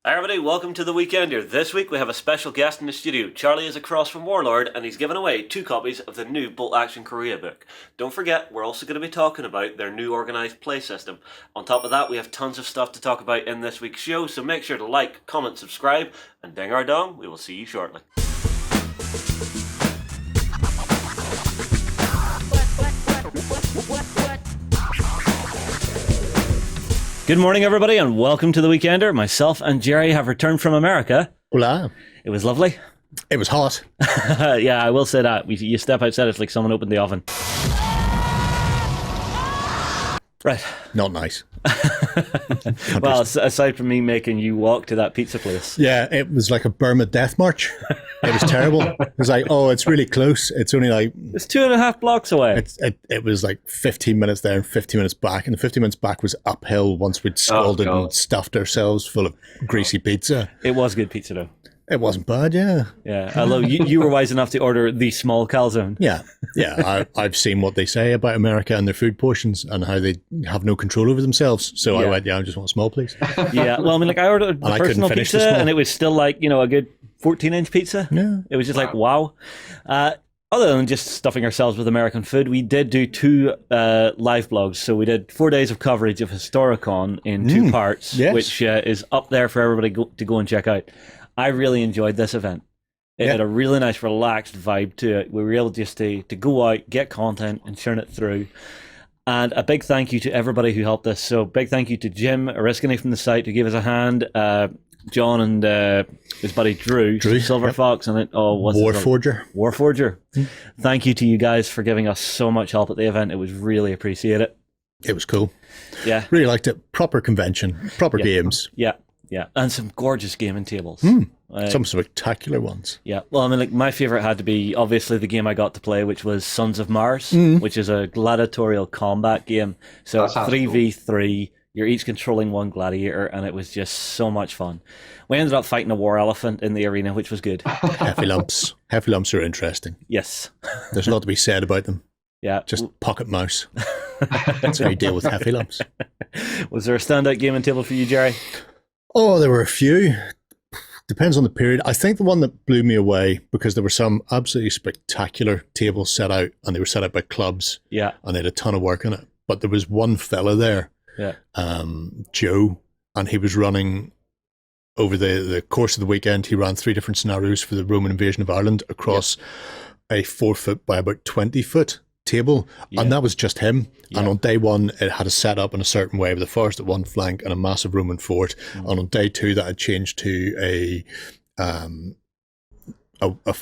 Hi everybody, welcome to The Weekender. This week we have a special guest in the studio. Charlie is across from Warlord and he's given away 2 copies of the new Bolt Action Korea book. Don't forget, we're also going to be talking about their new Organised play system. On top of that, we have tons of stuff to talk about in this week's show, so make sure to like, comment, subscribe, and ding our dong. We will see you shortly. Good morning, everybody, and welcome to The Weekender. Myself and Jerry have returned from America. Hola. It was lovely. It was hot. Yeah, I will say that. You step outside, it's like someone opened the oven. Right. Not nice. Well, aside from me making you walk to that pizza place. Yeah, it was like a Burma death march. It was terrible. It was like, oh, it's really close. It's only like... It's 2.5 blocks away. It was like 15 minutes there and 15 minutes back. And the 15 minutes back was uphill once we'd scalded and stuffed ourselves full of greasy pizza. It was good pizza, though. It wasn't bad, yeah. Yeah, although you were wise enough to order the small calzone. Yeah. I've seen what they say about America and their food portions and how they have no control over themselves. So I went, I just want a small, please. Yeah, well, I mean, like I ordered the personal pizza and it was still like, a good 14-inch pizza. Yeah. It was just like, wow. Other than just stuffing ourselves with American food, we did do 2 live blogs. So we did 4 days of coverage of Historicon in 2 parts, which is up there for everybody to go and check out. I really enjoyed this event. It had a really nice, relaxed vibe to it. We were able just to go out, get content, and churn it through. And a big thank you to everybody who helped us. So big thank you to Jim Oriskany from the site who gave us a hand, John and his buddy Drew Silver Fox, and Warforger. Thank you to you guys for giving us so much help at the event. It was really appreciated. It was cool. Yeah. Really liked it. Proper convention, proper games. Yeah, and some gorgeous gaming tables. Some spectacular ones. Yeah, well, I mean, like my favorite had to be obviously the game I got to play, which was Sons of Mars, which is a gladiatorial combat game. So 3v3, you're each controlling one gladiator, and it was just so much fun. We ended up fighting a war elephant in the arena, which was good. Heavy lumps. Heavy lumps are interesting. Yes. There's a lot to be said about them. Yeah. Just pocket mouse. That's how you deal with heavy lumps. Was there a standout gaming table for you, Jerry? Oh, there were a few. Depends on the period. I think the one that blew me away, because there were some absolutely spectacular tables set out, and they were set out by clubs. Yeah. And they had a ton of work on it. But there was one fella there, Joe, and he was running over the course of the weekend. He ran 3 different scenarios for the Roman invasion of Ireland across a 4-foot by about 20-foot table, and that was just him. And on day 1 it had a set up in a certain way with a forest at one flank and a massive Roman fort, and on day 2 that had changed to a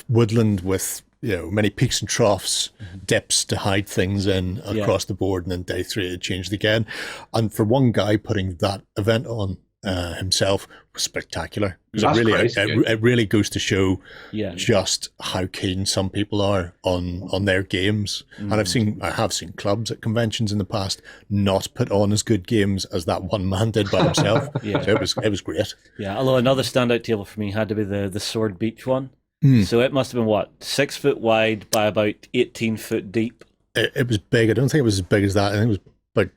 woodland with many peaks and troughs, dips to hide things in across the board, and then day 3 it changed again. And for one guy putting that event on himself was spectacular. It really goes to show just how keen some people are on their games. And I have seen clubs at conventions in the past not put on as good games as that one man did by himself. So it was great. Yeah, although another standout table for me had to be the Sword Beach one. So it must have been 6 foot wide by about 18 foot deep. It was big. I don't think it was as big as that. I think it was about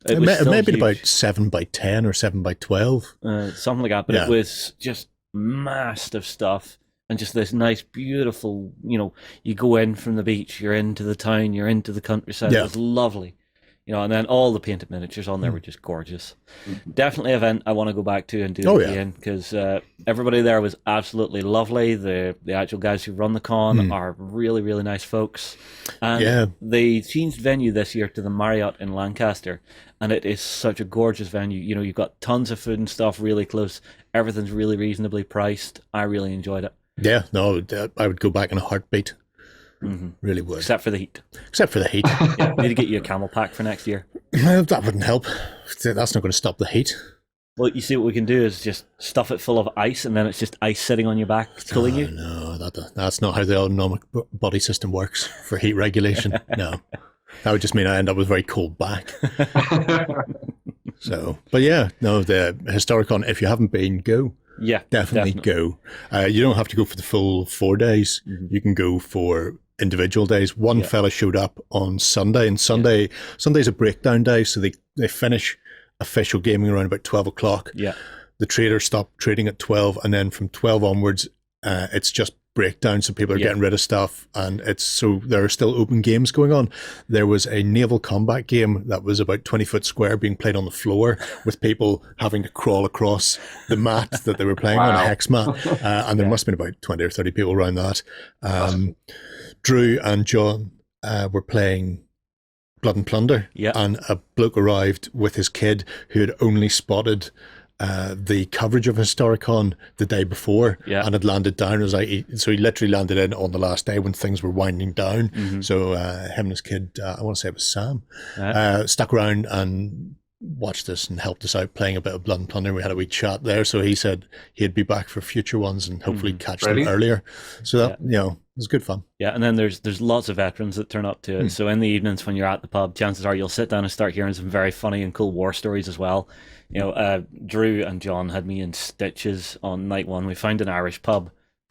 it may have been about 7 by 10 or 7 by 12. Something like that, but it was just massive stuff. And just this nice, beautiful, you go in from the beach, you're into the town, you're into the countryside. It was lovely. And then all the painted miniatures on there were just gorgeous. Definitely an event I want to go back to and do again, because everybody there was absolutely lovely. The actual guys who run the con are really, really nice folks. And they changed venue this year to the Marriott in Lancaster, and it is such a gorgeous venue. You've got tons of food and stuff really close. Everything's really reasonably priced. I really enjoyed it. Yeah, no, I would go back in a heartbeat. Really would. Except for the heat. Need to get you a camel pack for next year. That wouldn't help. That's not going to stop the heat. Well, you see what we can do is just stuff it full of ice, and then it's just ice sitting on your back cooling you. No, that's not how the autonomic body system works for heat regulation. No. That would just mean I end up with a very cold back. So, but yeah, no, the Historicon, if you haven't been, go. Yeah, definitely go. You don't have to go for the full 4 days. You can go for individual days. One fella showed up on Sunday, and Sunday's a breakdown day, so they finish official gaming around about 12 o'clock. Yeah. the traders stop trading at 12, and then from 12 onwards, it's just breakdown. So people are getting rid of stuff, and so there are still open games going on. There was a naval combat game that was about 20 foot square being played on the floor with people having to crawl across the mat that they were playing on, a hex mat. And there must have been about 20 or 30 people around that. Drew and John were playing Blood and Plunder, and a bloke arrived with his kid who had only spotted the coverage of Historicon the day before and had landed down. It was like so he literally landed in on the last day when things were winding down. So him and his kid, I want to say it was Sam, stuck around and watched us and helped us out playing a bit of Blood and Plunder. We had a wee chat there, so he said he'd be back for future ones and hopefully catch them earlier. So that, it was good fun. Yeah, and then there's lots of veterans that turn up to it. So in the evenings when you're at the pub, chances are you'll sit down and start hearing some very funny and cool war stories as well. Drew and John had me in stitches on night one. We found an Irish pub.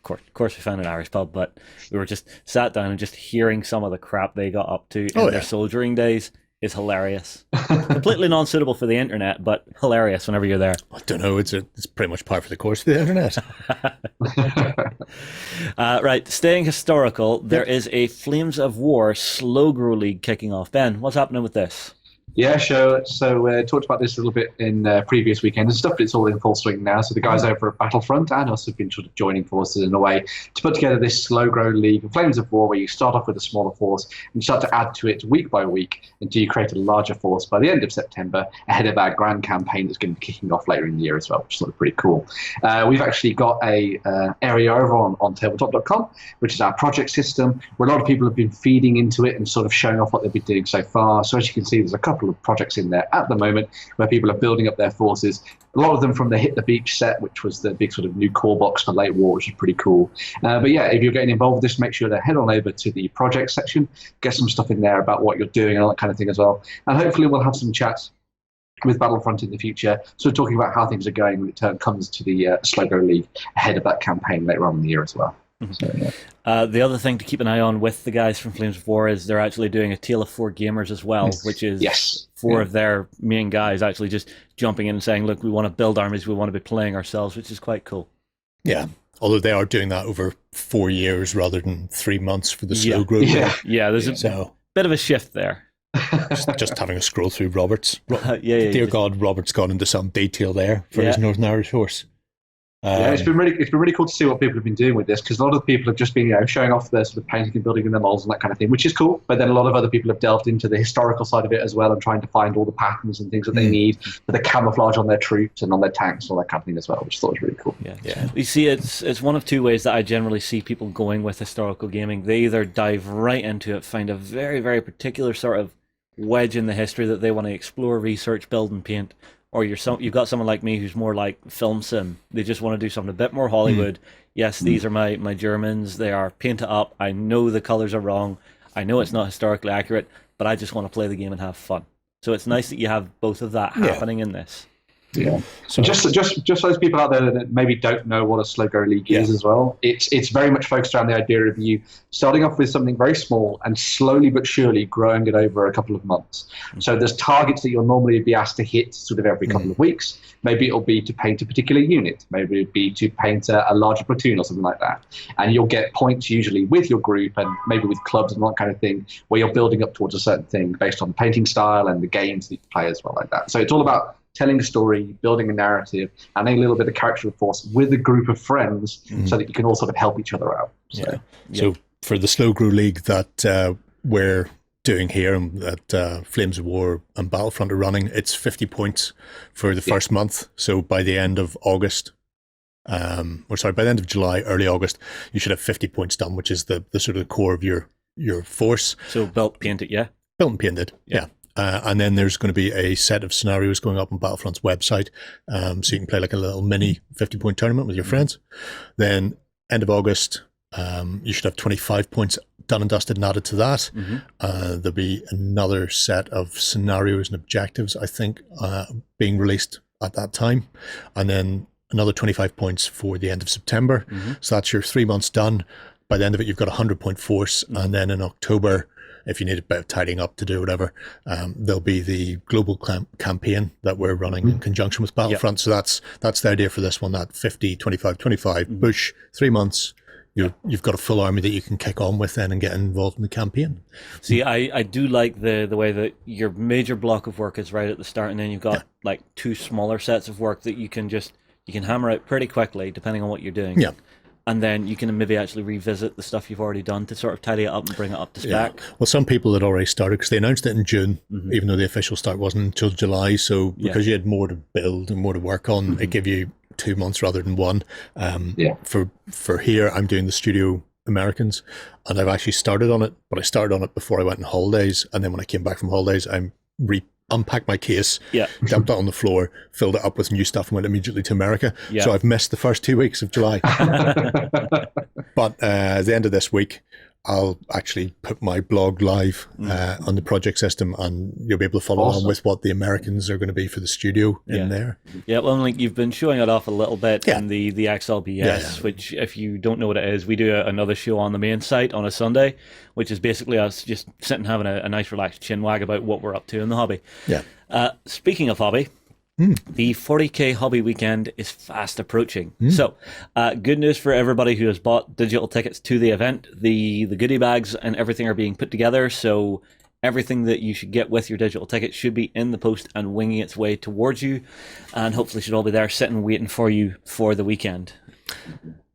Of course we found an Irish pub, but we were just sat down and just hearing some of the crap they got up to in their soldiering days is hilarious. Completely non-suitable for the internet, but hilarious whenever you're there. I don't know, it's pretty much par for the course for the internet. Right, staying historical, there is a Flames of War Slow Grow League kicking off. Ben, what's happening with this? Yeah, sure. So talked about this a little bit in previous weekend and stuff, but it's all in full swing now. So the guys over at Battlefront and us have been sort of joining forces in a way to put together this slow grow league of Flames of War, where you start off with a smaller force and you start to add to it week by week until you create a larger force by the end of September, ahead of our grand campaign that's going to be kicking off later in the year as well, which is sort of pretty cool. We've actually got a area over on tabletop.com, which is our project system, where a lot of people have been feeding into it and sort of showing off what they've been doing so far. So as you can see, there's a couple of projects in there at the moment where people are building up their forces. A lot of them from the Hit the Beach set, which was the big sort of new core box for late war, which is pretty cool. But yeah, if you're getting involved with this, make sure to head on over to the project section, get some stuff in there about what you're doing and all that kind of thing as well. And hopefully we'll have some chats with Battlefront in the future, so talking about how things are going when it comes to the Slow Grow League ahead of that campaign later on in the year as well. So, yeah. The other thing to keep an eye on with the guys from Flames of War is they're actually doing a Tale of Four Gamers as well, which is four of their main guys actually just jumping in and saying, look, we want to build armies, we want to be playing ourselves, which is quite cool. Yeah, although they are doing that over 4 years rather than 3 months for the slow growth. Yeah, there's a bit of a shift there. just having a scroll through Roberts. Dear God, Robert's gone into some detail there for his Northern Irish horse. It's been really cool to see what people have been doing with this, because a lot of people have just been showing off their sort of painting and building in their molds and that kind of thing, which is cool. But then a lot of other people have delved into the historical side of it as well and trying to find all the patterns and things that they need for the camouflage on their troops and on their tanks and all that kind of thing as well, which I thought was really cool. Yeah. You see, it's one of two ways that I generally see people going with historical gaming. They either dive right into it, find a very, very particular sort of wedge in the history that they want to explore, research, build, and paint. Or you've got someone like me who's more like film sim. They just want to do something a bit more Hollywood. Yes, these are my Germans. They are painted up. I know the colors are wrong. I know it's not historically accurate, but I just want to play the game and have fun. So it's nice that you have both of that happening in this. Yeah. So just those people out there that maybe don't know what a Slow Grow League is as well, it's very much focused around the idea of you starting off with something very small and slowly but surely growing it over a couple of months. So there's targets that you'll normally be asked to hit sort of every couple of weeks. Maybe it'll be to paint a particular unit. Maybe it'll be to paint a larger platoon or something like that. And you'll get points usually with your group and maybe with clubs and that kind of thing, where you're building up towards a certain thing based on the painting style and the games that you play as well like that. So it's all about telling a story, building a narrative, and a little bit of character force with a group of friends so that you can all sort of help each other out. So for the Slow Grow League that we're doing here and that Flames of War and Battlefront are running, it's 50 points for the first month. So by the end of August, by the end of July, early August, you should have 50 points done, which is the sort of the core of your force. So built, painted, Built and painted, and then there's going to be a set of scenarios going up on Battlefront's website, so you can play like a little mini 50-point tournament with your friends. Then end of August, you should have 25 points done and dusted and added to that. There'll be another set of scenarios and objectives, I think, being released at that time. And then another 25 points for the end of September. So that's your 3 months done. By the end of it, you've got a 100-point force. And then in October, if you need a bit of tidying up to do whatever, there'll be the global campaign that we're running in conjunction with Battlefront. So that's the idea for this one, that 50, 25, 25, push, 3 months. You've got a full army that you can kick on with then and get involved in the campaign. See, I do like the way that your major block of work is right at the start, and then you've got like 2 smaller sets of work that you can hammer out pretty quickly depending on what you're doing. Yeah. And then you can maybe actually revisit the stuff you've already done to sort of tidy it up and bring it up to spec. Yeah. Well, some people had already started because they announced it in June, even though the official start wasn't until July. So because you had more to build and more to work on, it gave you 2 months rather than 1. For here, I'm doing the Studio Americans, and I've actually started on it, but I started on it before I went on holidays, and then when I came back from holidays, I unpacked my case, dumped it on the floor, filled it up with new stuff, and went immediately to America. So I've missed the first 2 weeks of July. But at the end of this week, I'll actually put my blog live on the project system, and you'll be able to follow on with what the Americans are going to be for the studio in there. Yeah, well, like you've been showing it off a little bit in the XLBS, which, if you don't know what it is, we do another show on the main site on a Sunday, which is basically us just sitting having a nice relaxed chinwag about what we're up to in the hobby. Yeah. Speaking of hobby, the 40K hobby weekend is fast approaching. So, good news for everybody who has bought digital tickets to the event. The goodie bags and everything are being put together. So, everything that you should get with your digital ticket should be in the post and winging its way towards you. And hopefully should all be there sitting waiting for you for the weekend.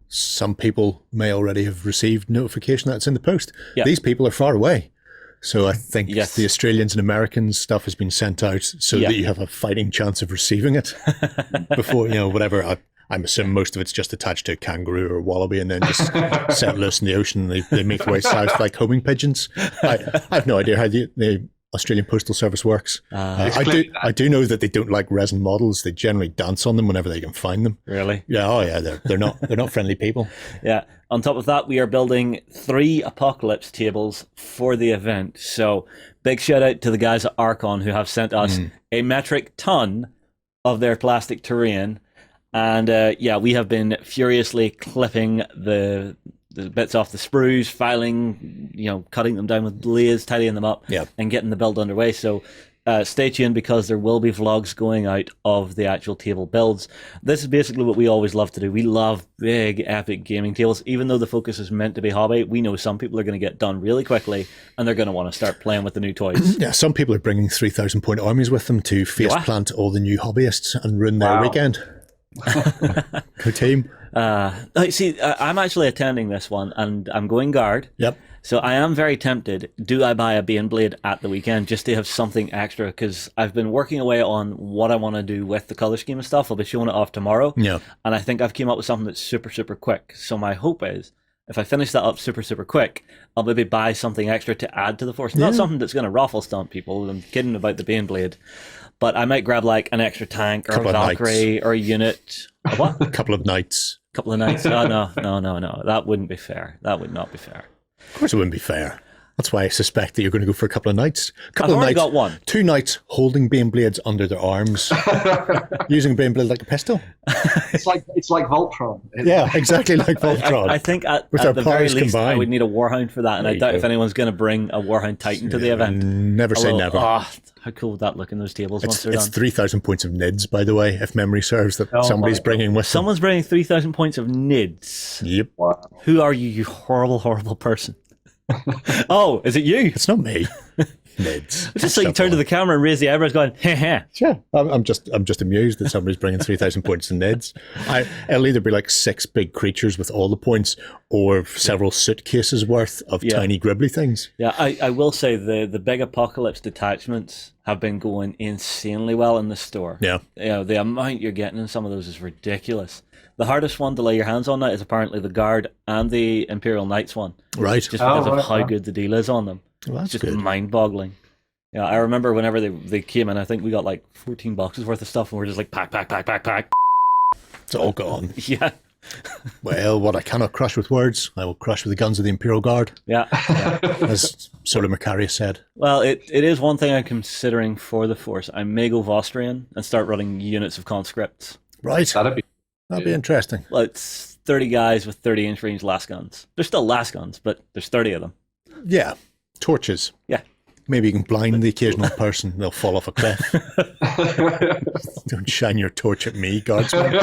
Some people may already have received notification that it's in the post. These people are far away. So I think the Australians and Americans stuff has been sent out so that you have a fighting chance of receiving it before, whatever. I'm assuming most of it's just attached to a kangaroo or a wallaby and then just set loose in the ocean. And they make their way south like homing pigeons. I have no idea how the Australian Postal Service works. I do know that they don't like resin models. They generally dance on them whenever they can find them. Really? Yeah. Oh yeah. They're not friendly people. Yeah. On top of that, we are building 3 apocalypse tables for the event. So big shout out to the guys at Archon who have sent us a metric ton of their plastic terrain. And we have been furiously clipping the bits off the sprues, filing, cutting them down with blades, tidying them up, and getting the build underway. So stay tuned because there will be vlogs going out of the actual table builds. This is basically what we always love to do. We love big, epic gaming tables. Even though the focus is meant to be hobby, we know some people are going to get done really quickly and they're going to want to start playing with the new toys. Yeah, some people are bringing 3,000 point armies with them to face plant all the new hobbyists and ruin their weekend. Good team. I'm actually attending this one and I'm going guard. Yep. So I am very tempted. Do I buy a Bane Blade at the weekend just to have something extra? Because I've been working away on what I want to do with the color scheme and stuff. I'll be showing it off tomorrow. Yeah. And I think I've came up with something that's super, super quick. So my hope is if I finish that up super, super quick, I'll maybe buy something extra to add to the force. Not something that's going to raffle stomp people. I'm kidding about the Bane Blade. But I might grab like an extra tank or a Valkyrie or a unit. A what? A couple of knights. Couple of knights. Oh, no. That wouldn't be fair. That would not be fair. Of course it wouldn't be fair. That's why I suspect that you're going to go for a couple of knights. I've already got one. 2 knights holding Bane Blades under their arms, using a Bane Blade like a pistol. It's like Voltron. Yeah, exactly like Voltron. I think at the very least I would need a Warhound for that, and I doubt if anyone's going to bring a Warhound Titan to the event. Never say never. How cool would that look in those tables once they're done? It's 3,000 points of NIDS, by the the way, if memory serves, that somebody's bringing with them. Someone's bringing 3,000 points of NIDS. Yep. Wow. Who are you, you horrible, horrible person? Oh, is it you? It's not me. NIDS. It's just like you turn to the camera and raise the eyebrows going, heh heh. Yeah, I'm just amused that somebody's bringing 3,000 points in NIDS. It'll either be like 6 big creatures with all the points or several suitcases worth of tiny gribbly things. Yeah, I will say the big apocalypse detachments have been going insanely well in the store. Yeah. The amount you're getting in some of those is ridiculous. The hardest one to lay your hands on now is apparently the Guard and the Imperial Knights one. Right. Just because of how good the deal is on them. Well, that's it's just good. Mind-boggling. Yeah, I remember whenever they came in, I think we got like 14 boxes worth of stuff, and we're just like, pack. It's all gone. Yeah. Well, what I cannot crush with words, I will crush with the guns of the Imperial Guard. Yeah. As Solar Macarius said. Well, it is one thing I'm considering for the Force. I may go Vostrian and start running units of conscripts. Right. That'd be interesting. Well, it's 30 guys with 30-inch range las guns. They're still las guns, but there's 30 of them. Yeah. Torches. Yeah. Maybe you can blind the occasional person. They'll fall off a cliff. Don't shine your torch at me, guardsman.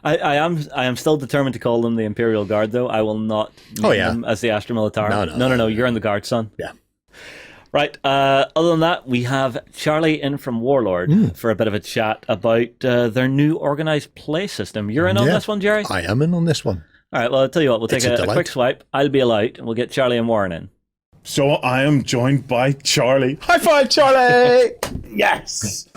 I am still determined to call them the Imperial Guard, though. I will not name them as the Astra Militare. No. You're in the Guard, son. Yeah. Right. Other than that, we have Charlie in from Warlord for a bit of a chat about their new Organised play system. You're in on this one, Jerry? I am in on this one. All right. Well, I'll tell you what. We'll take a quick swipe. I'll be out, and we'll get Charlie and Warren in. So I am joined by Charlie. High five, Charlie! Yes!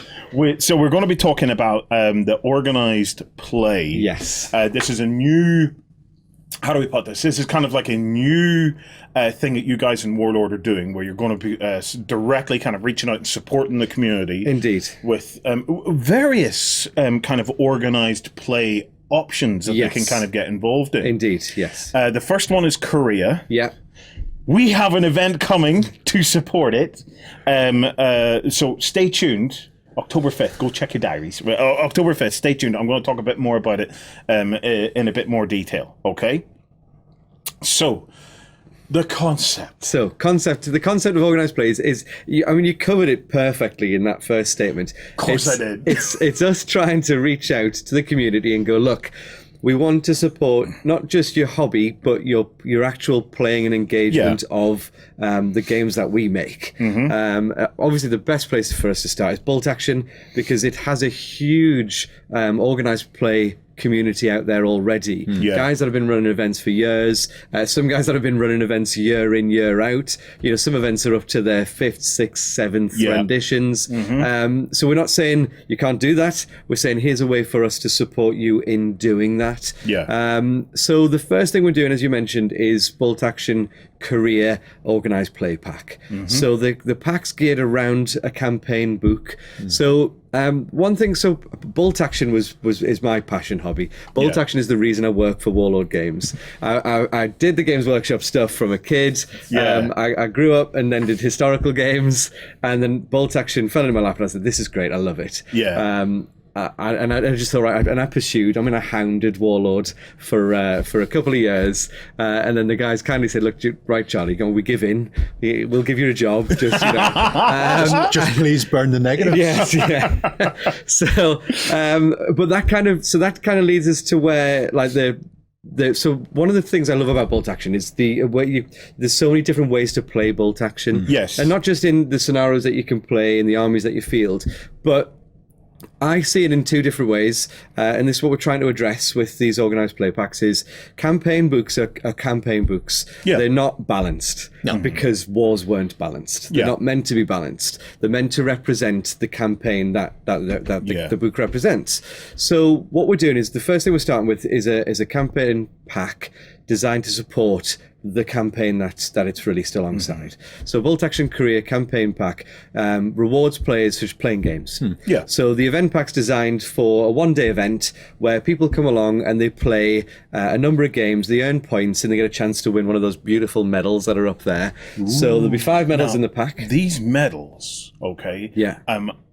So we're going to be talking about the Organised play. Yes. This is a new... How do we put this? This is kind of like a new thing that you guys in Warlord are doing, where you're going to be directly kind of reaching out and supporting the community. Indeed. With various kind of organised play options that they can kind of get involved in. Indeed, yes. The first one is Korea. Yeah. We have an event coming to support it. So stay tuned. October 5th, go check your diaries. October 5th, stay tuned. I'm going to talk a bit more about it in a bit more detail, okay? So, the concept. The concept of organised plays is, you covered it perfectly in that first statement. Of course I did. It's us trying to reach out to the community and go, look, we want to support not just your hobby, but your actual playing and engagement of the games that we make. Obviously, the best place for us to start is Bolt Action, because it has a huge organised play community out there already. Guys that have been running events for years, some guys that have been running events year in, year out. Some events are up to their 5th, 6th, 7th renditions. So we're not saying you can't do that. We're saying here's a way for us to support you in doing that. So the first thing we're doing, as you mentioned, is Bolt Action Korea Organised Play Pack. So the pack's geared around a campaign book. So one thing, so Bolt Action is my passion hobby. Bolt Action is the reason I work for Warlord Games. I did the Games Workshop stuff from a kid. I grew up and then did historical games, and then Bolt Action fell into my lap, and I said, this is great, I love it. I just thought, right, and I pursued. I hounded Warlord for a couple of years, and then the guys kindly said, "Look, right, Charlie, we give in. We'll give you a job. Just just please burn the negative." Yes, yeah. So, but that kind of leads us to where so one of the things I love about Bolt Action is there's so many different ways to play Bolt Action. Yes, and not just in the scenarios that you can play in the armies that you field, but I see it in two different ways, and this is what we're trying to address with these organised play packs. Is campaign books are campaign books. They're not balanced because wars weren't balanced. They're not meant to be balanced. They're meant to represent the campaign that the book represents. So what we're doing is, the first thing we're starting with is a campaign pack designed to support the campaign that it's released alongside. So Bolt Action Korea campaign pack rewards players for playing games. So the event pack's designed for a one-day event where people come along and they play a number of games, they earn points, and they get a chance to win one of those beautiful medals that are up there. So there'll be 5 medals in the pack. These medals, okay?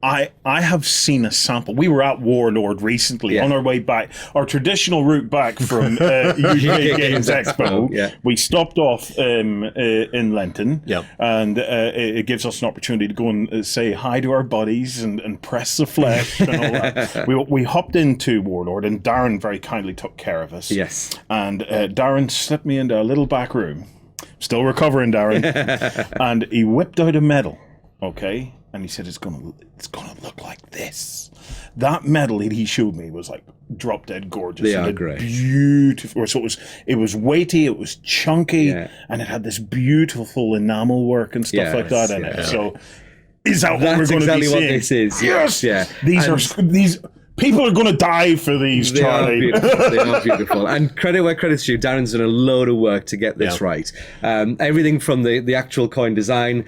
I have seen a sample. We were at Warlord recently on our way back, our traditional route back from UK Games Expo. We stopped off in Lenton, and it gives us an opportunity to go and say hi to our buddies and press the flesh and all that. We hopped into Warlord, and Darren very kindly took care of us. And Darren slipped me into a little back room. Still recovering, Darren. And he whipped out a medal, okay? And he said, it's gonna look like this. That medal that he showed me was like drop dead gorgeous. They are great. Beautiful. So it was weighty, it was chunky, and it had this beautiful enamel work and stuff like that in it. So is that what we're going to be seeing? What this is. Yes. These people are going to die for these, Charlie. They are beautiful. And credit where credit's due, Darren's done a load of work to get this right. Everything from the actual coin design,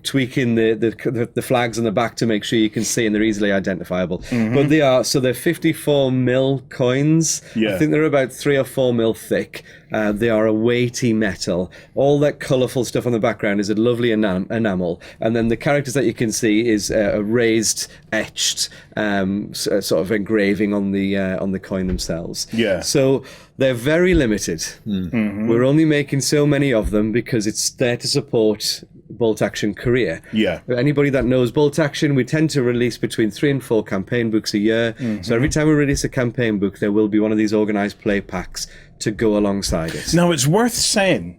tweaking the flags on the back to make sure you can see and they're easily identifiable. But they're 54 mil coins. I think they're about 3 or 4 mil thick. They are a weighty metal. All that colourful stuff on the background is a lovely enamel. And then the characters that you can see is a raised, etched sort of engraving on the coin themselves. Yeah. So they're very limited. Mm-hmm. We're only making so many of them because it's there to support Bolt Action Korea. Yeah. Anybody that knows Bolt Action, we tend to release between 3 and 4 campaign books a year. Mm-hmm. So every time we release a campaign book, there will be one of these organised play packs to go alongside it. Now, it's worth saying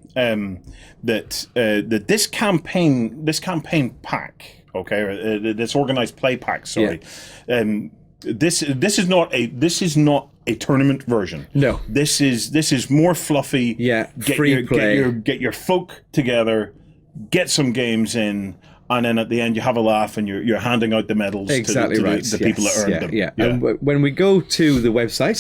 that this campaign pack, okay, or this organised play pack, sorry, this is not a tournament version. No, this is more fluffy. Yeah, free play. Get your folk together, get some games in, and then at the end you have a laugh and you're handing out the medals to the people that earned them. Yeah. And when we go to the website,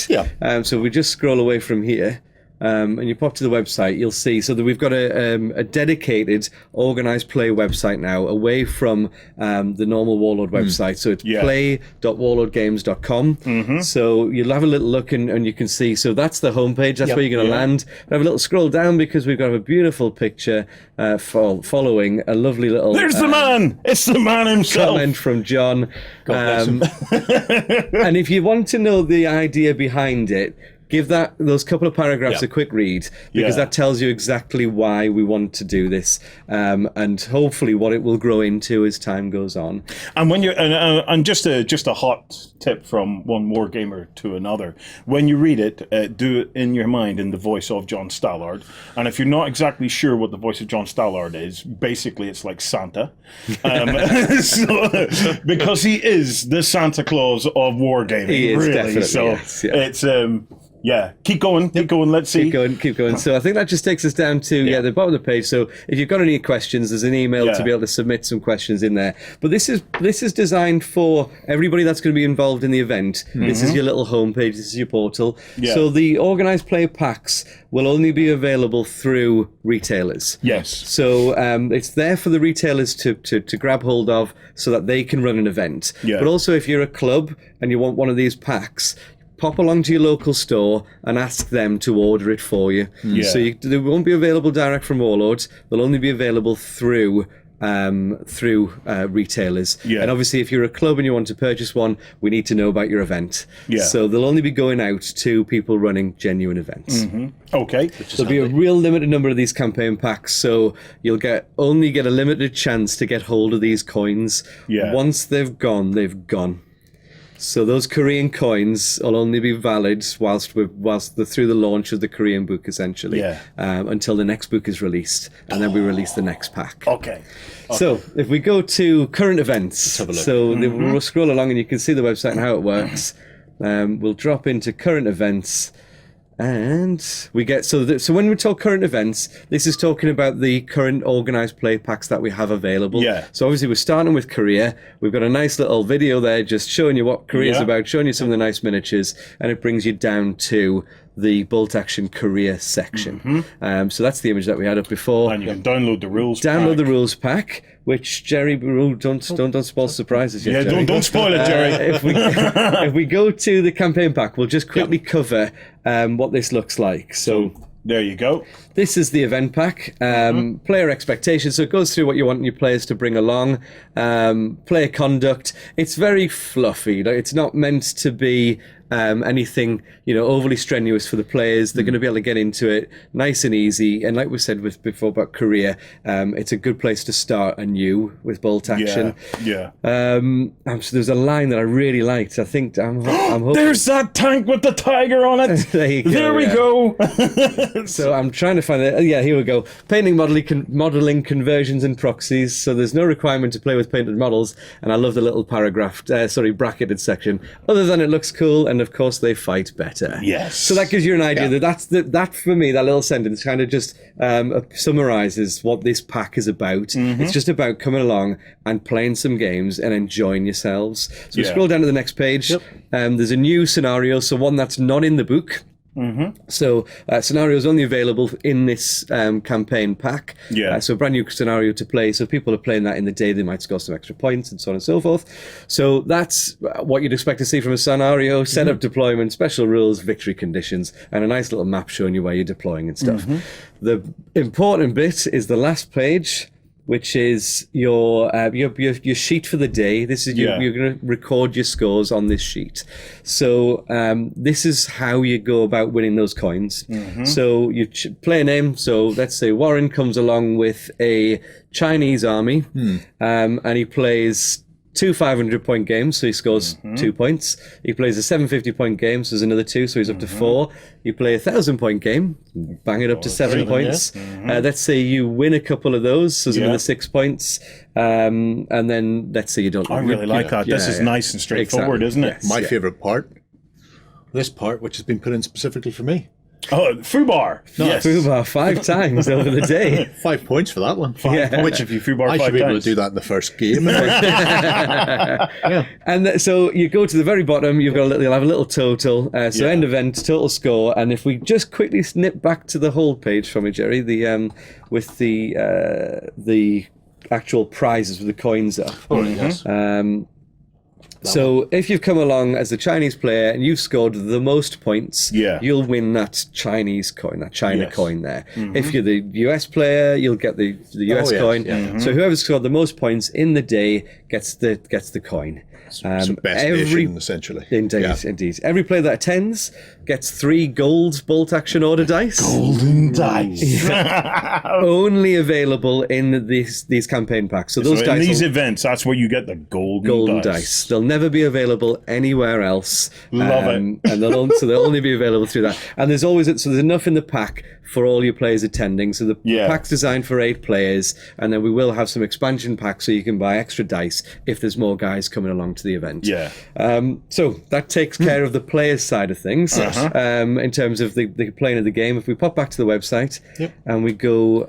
so we just scroll away from here. And you pop to the website, you'll see so that we've got a dedicated organised play website now, away from the normal Warlord website. So it's play.warlordgames.com. Mm-hmm. So you'll have a little look and you can see. So that's the homepage. That's where you're going to land. Have a little scroll down because we've got a beautiful picture following a lovely little. There's the man. It's the man himself. Comment from John. And if you want to know the idea behind it, give those couple of paragraphs a quick read, because that tells you exactly why we want to do this, and hopefully what it will grow into as time goes on. And when you're and just a hot tip from one war gamer to another, when you read it, do it in your mind in the voice of John Stallard. And if you're not exactly sure what the voice of John Stallard is, basically it's like Santa, because he is the Santa Claus of wargaming. He is, really. definitely. So yes, it's keep going. Let's see. Keep going. So I think that just takes us down to the bottom of the page. So if you've got any questions, there's an email to be able to submit some questions in there. But this is designed for everybody that's going to be involved in the event. Mm-hmm. This is your little homepage. This is your portal. Yeah. So the organised play packs will only be available through retailers. Yes. So it's there for the retailers to grab hold of so that they can run an event. Yeah. But also if you're a club and you want one of these packs, pop along to your local store and ask them to order it for you. Yeah. So they won't be available direct from Warlords. They'll only be available through retailers. Yeah. And obviously, if you're a club and you want to purchase one, we need to know about your event. Yeah. So they'll only be going out to people running genuine events. Mm-hmm. Okay. There'll be a real limited number of these campaign packs, so you'll only get a limited chance to get hold of these coins. Yeah. Once they've gone, they've gone. So those Korean coins will only be valid whilst through the launch of the Korean book, essentially, until the next book is released, and then we release the next pack. Okay. So if we go to current events, let's have a look. So we'll scroll along and you can see the website and how it works. We'll drop into current events. And we get so when we talk current events, this is talking about the current organised play packs that we have available. Yeah. So obviously we're starting with Korea. We've got a nice little video there just showing you what Korea's about, showing you some of the nice miniatures, and it brings you down to the Bolt Action Korea section. Mm-hmm. So that's the image that we had up before. And you can download the rules pack. The rules pack, which Jerry, don't spoil surprises yet. Yeah, Jerry. Don't spoil it, Jerry. If we go to the campaign pack, we'll just quickly cover what this looks like. So there you go. This is the event pack. Player expectations. So it goes through what you want your players to bring along. Player conduct. It's very fluffy. It's not meant to be anything overly strenuous for the players. They're going to be able to get into it nice and easy. And like we said before about Korea, it's a good place to start anew with Bolt Action. Yeah. So there's a line that I really liked. I think I'm hoping. There's that tank with the tiger on it. There you go. There we go. So I'm trying to find it. Yeah, here we go. Painting, modeling, conversions, and proxies. So there's no requirement to play with painted models. And I love the little bracketed section. Other than it looks cool, and of course they fight better. Yes. So that gives you an idea that for me, that little sentence kind of just summarizes what this pack is about. Mm-hmm. It's just about coming along and playing some games and enjoying yourselves. So we scroll down to the next page. Yep. There's a new scenario, so one that's not in the book. So scenarios only available in this campaign pack. So brand new scenario to play. So if people are playing that in the day, they might score some extra points and so on and so forth. So that's what you'd expect to see from a scenario: setup, deployment, special rules, victory conditions, and a nice little map showing you where you're deploying and stuff. The important bit is the last page, which is your sheet for the day. This is you're going to record your scores on this sheet. So this is how you go about winning those coins. So you play a name. So let's say Warren comes along with a Chinese army, and he plays 2 500-point games, so he scores 2 points. He plays a 750-point game, so there's another 2, so he's up to 4. You play a 1,000-point game, bang it up to 7 points. Let's say you win a couple of those, so there's another 6 points. And then let's say you don't. I really like that. This is nice and straightforward, isn't it? My favourite part, this part, which has been put in specifically for me. Oh, Fubar. Yes. Fubar 5 times over the day. 5 points for that one. Which if you Fubar 5 times? I should be able to do that in the first game. And so you go to the very bottom, you'll have a little total. So end event, total score. And if we just quickly snip back to the whole page for me, Jerry, with the actual prizes with the coins up. So if you've come along as a Chinese player and you've scored the most points, you'll win that Chinese coin, that China coin there. If you're the US player, you'll get the US coin. So whoever's scored the most points in the day gets the coin. So best nation, essentially. Indeed. Every player that attends gets 3 gold bolt action order dice. Golden dice. Only available in these campain packs. So those dice in these events, that's where you get the golden dice. They'll never be available anywhere else. Love it. And they'll only be available through that. And there's there's enough in the pack for all your players attending. So the pack's designed for 8 players, and then we will have some expansion packs so you can buy extra dice if there's more guys coming along to the event. So that takes care of the players' side of things. In terms of the playing of the game. If we pop back to the website and we go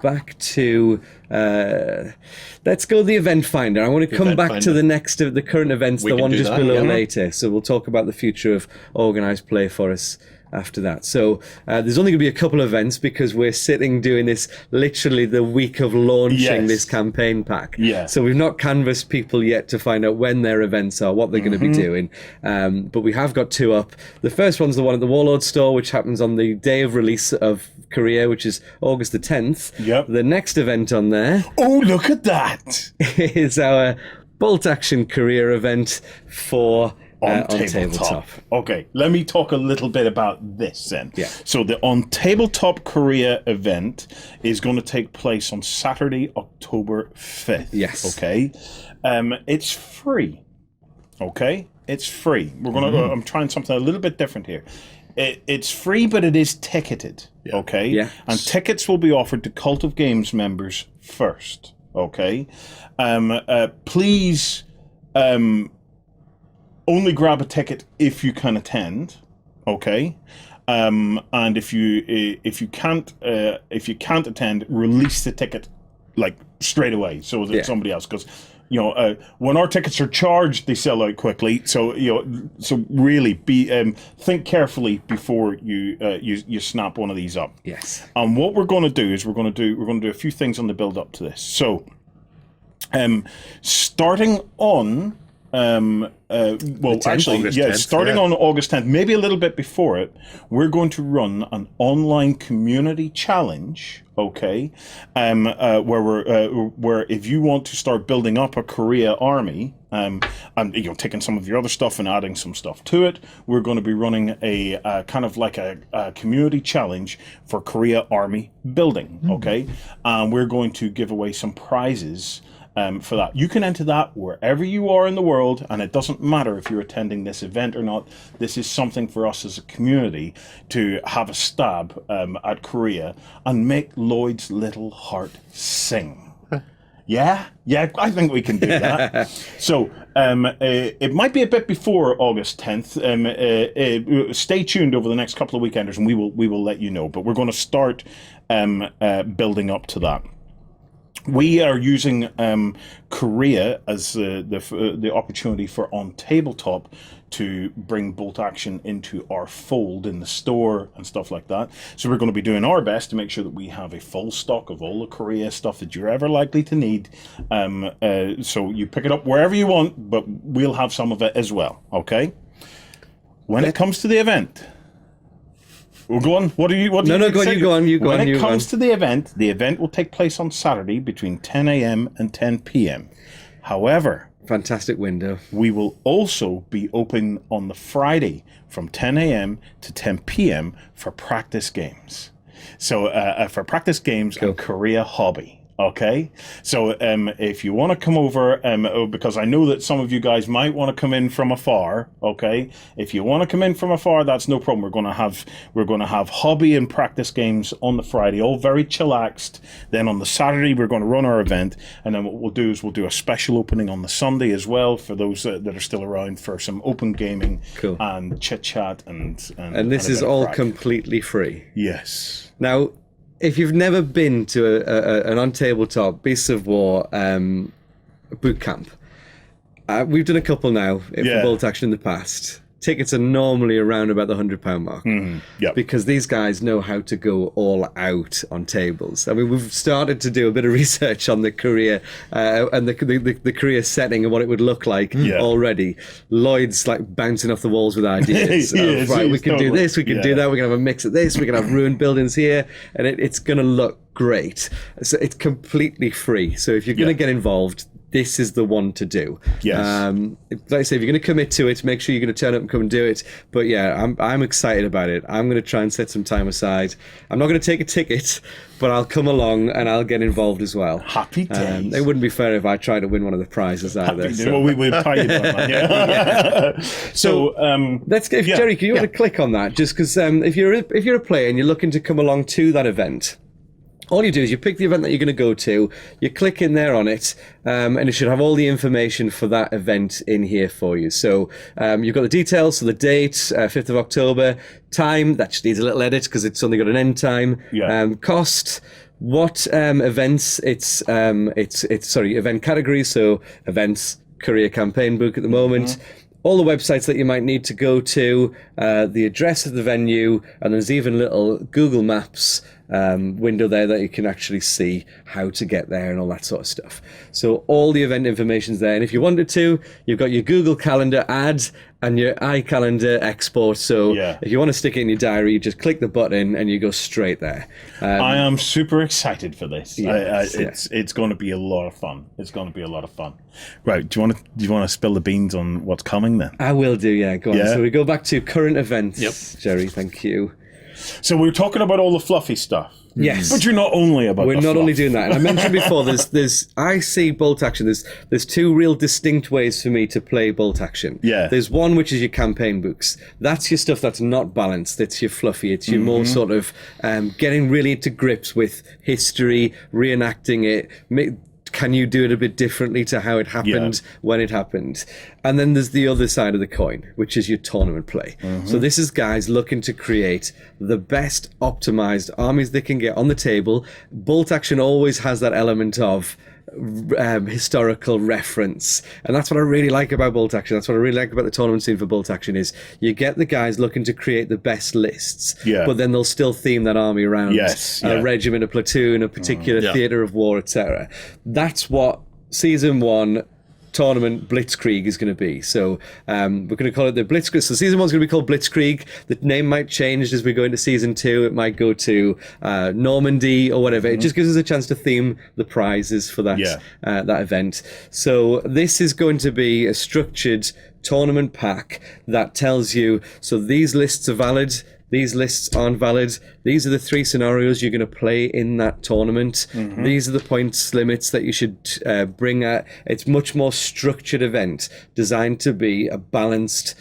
back to let's go the event finder. I want to come back to the next of the current events, the one just below later. So we'll talk about the future of organised play for us after that. So there's only going to be a couple of events because we're sitting doing this literally the week of launching this campaign pack. So we've not canvassed people yet to find out when their events are, what they're going to be doing. But we have got 2 up. The first one's the one at the Warlord store, which happens on the day of release of Korea, which is August the 10th. The next event on there. Oh, look at that! Is our bolt action Korea event for on tabletop. Okay, let me talk a little bit about this then. So the On Tabletop Korea event is going to take place on Saturday, October 5th. Okay. It's free. Okay? It's free. We're going to I'm trying something a little bit different here. It's free, but it is ticketed. Okay? And tickets will be offered to Cult of Games members first. Okay? Please only grab a ticket if you can attend, okay? And if you can't attend, release the ticket like straight away so that somebody else, because when our tickets are charged, they sell out quickly. So so really think carefully before you snap one of these up. And what we're going to do is we're going to do a few things on the build up to this. So starting on starting on August 10th, maybe a little bit before it, we're going to run an online community challenge, okay, where if you want to start building up a Korea army, and taking some of your other stuff and adding some stuff to it, we're going to be running a kind of like a community challenge for Korea army building, okay, and we're going to give away some prizes for that. You can enter that wherever you are in the world, and it doesn't matter if you're attending this event or not. This is something for us as a community to have a stab at Korea and make Lloyd's little heart sing. Yeah, I think we can do that. So it might be a bit before August 10th. Stay tuned over the next couple of weekenders, and we will let you know. But we're going to start building up to that. We are using Korea as the opportunity for OnTableTop to bring bolt action into our fold in the store and stuff like that. So we're going to be doing our best to make sure that we have a full stock of all the Korea stuff that you're ever likely to need. So you pick it up wherever you want, but we'll have some of it as well. Okay. When it comes to the event. Well, go on. What do you? What do No, go on. You go on. You go on. When it comes to the event will take place on Saturday between 10 a.m. and 10 p.m. However, fantastic window. We will also be open on the Friday from 10 a.m. to 10 p.m. for practice games. So for practice games and Korea hobby. Okay, so if you want to come over, because I know that some of you guys might want to come in from afar. Okay, if you want to come in from afar, that's no problem. We're going to have hobby and practice games on the Friday, all very chillaxed. Then on the Saturday, we're going to run our event, and then what we'll do is we'll do a special opening on the Sunday as well for those that are still around for some open gaming and chit chat and this is all completely free. Yes. Now, if you've never been to an OnTableTop Beasts of War boot camp, we've done a couple now for bolt action in the past. Tickets are normally around about the £100 mark because these guys know how to go all out on tables. I mean, we've started to do a bit of research on the Korea and the Korea setting and what it would look like already. Lloyd's like bouncing off the walls with ideas. Right, we can do this, we can do that, we can have a mix of this, we can have ruined buildings here, and it's going to look great. So it's completely free. So if you're going to get involved, this is the one to do. Yes. Like I say, if you're going to commit to it, make sure you're going to turn up and come and do it. But yeah, I'm excited about it. I'm going to try and set some time aside. I'm not going to take a ticket, but I'll come along and I'll get involved as well. Happy days. It wouldn't be fair if I tried to win one of the prizes either. Well, we'll pay you that, yeah. So let's go. Jerry, can you want to click on that? Just because if you're a player and you're looking to come along to that event, all you do is you pick the event that you're going to go to, you click in there on it, and it should have all the information for that event in here for you. So you've got the details, so the date, 5th of October, time, that just needs a little edit because it's only got an end time, cost, what events, it's event categories, so events, Korea campaign book at the moment, all the websites that you might need to go to, the address of the venue, and there's even little Google Maps window there that you can actually see how to get there and all that sort of stuff. So all the event information's there, and if you wanted to, you've got your Google Calendar add and your iCalendar export. So if you want to stick it in your diary, you just click the button and you go straight there. I am super excited for this. It's going to be a lot of fun. It's going to be a lot of fun. Right? Do you want to spill the beans on what's coming then? I will do. Yeah, go on. So we go back to current events. Jerry, thank you. So we're talking about all the fluffy stuff. Yes. But you're not only about We're the not fluff. only doing that. And I mentioned before, I see bolt action. There's two real distinct ways for me to play bolt action. Yeah. There's one which is your campaign books. That's your stuff that's not balanced. It's your fluffy. It's your more sort of getting really into grips with history, reenacting it. Can you do it a bit differently to how it happened when it happened? And then there's the other side of the coin, which is your tournament play. So this is guys looking to create the best optimized armies they can get on the table. Bolt action always has that element of historical reference, and that's what I really like about bolt action. That's what I really like about the tournament scene for bolt action is you get the guys looking to create the best lists, but then they'll still theme that army around a regiment, a platoon, a particular theatre of war, etc. That's what season 1 tournament Blitzkrieg is going to be. So we're going to call it the Blitzkrieg. So season 1 is going to be called Blitzkrieg. The name might change as we go into season 2. It might go to Normandy or whatever. It just gives us a chance to theme the prizes for that that event. So this is going to be a structured tournament pack that tells you, so these lists are valid, these lists aren't valid. These are the 3 scenarios you're going to play in that tournament. These are the points limits that you should bring at. It's much more structured event designed to be a balanced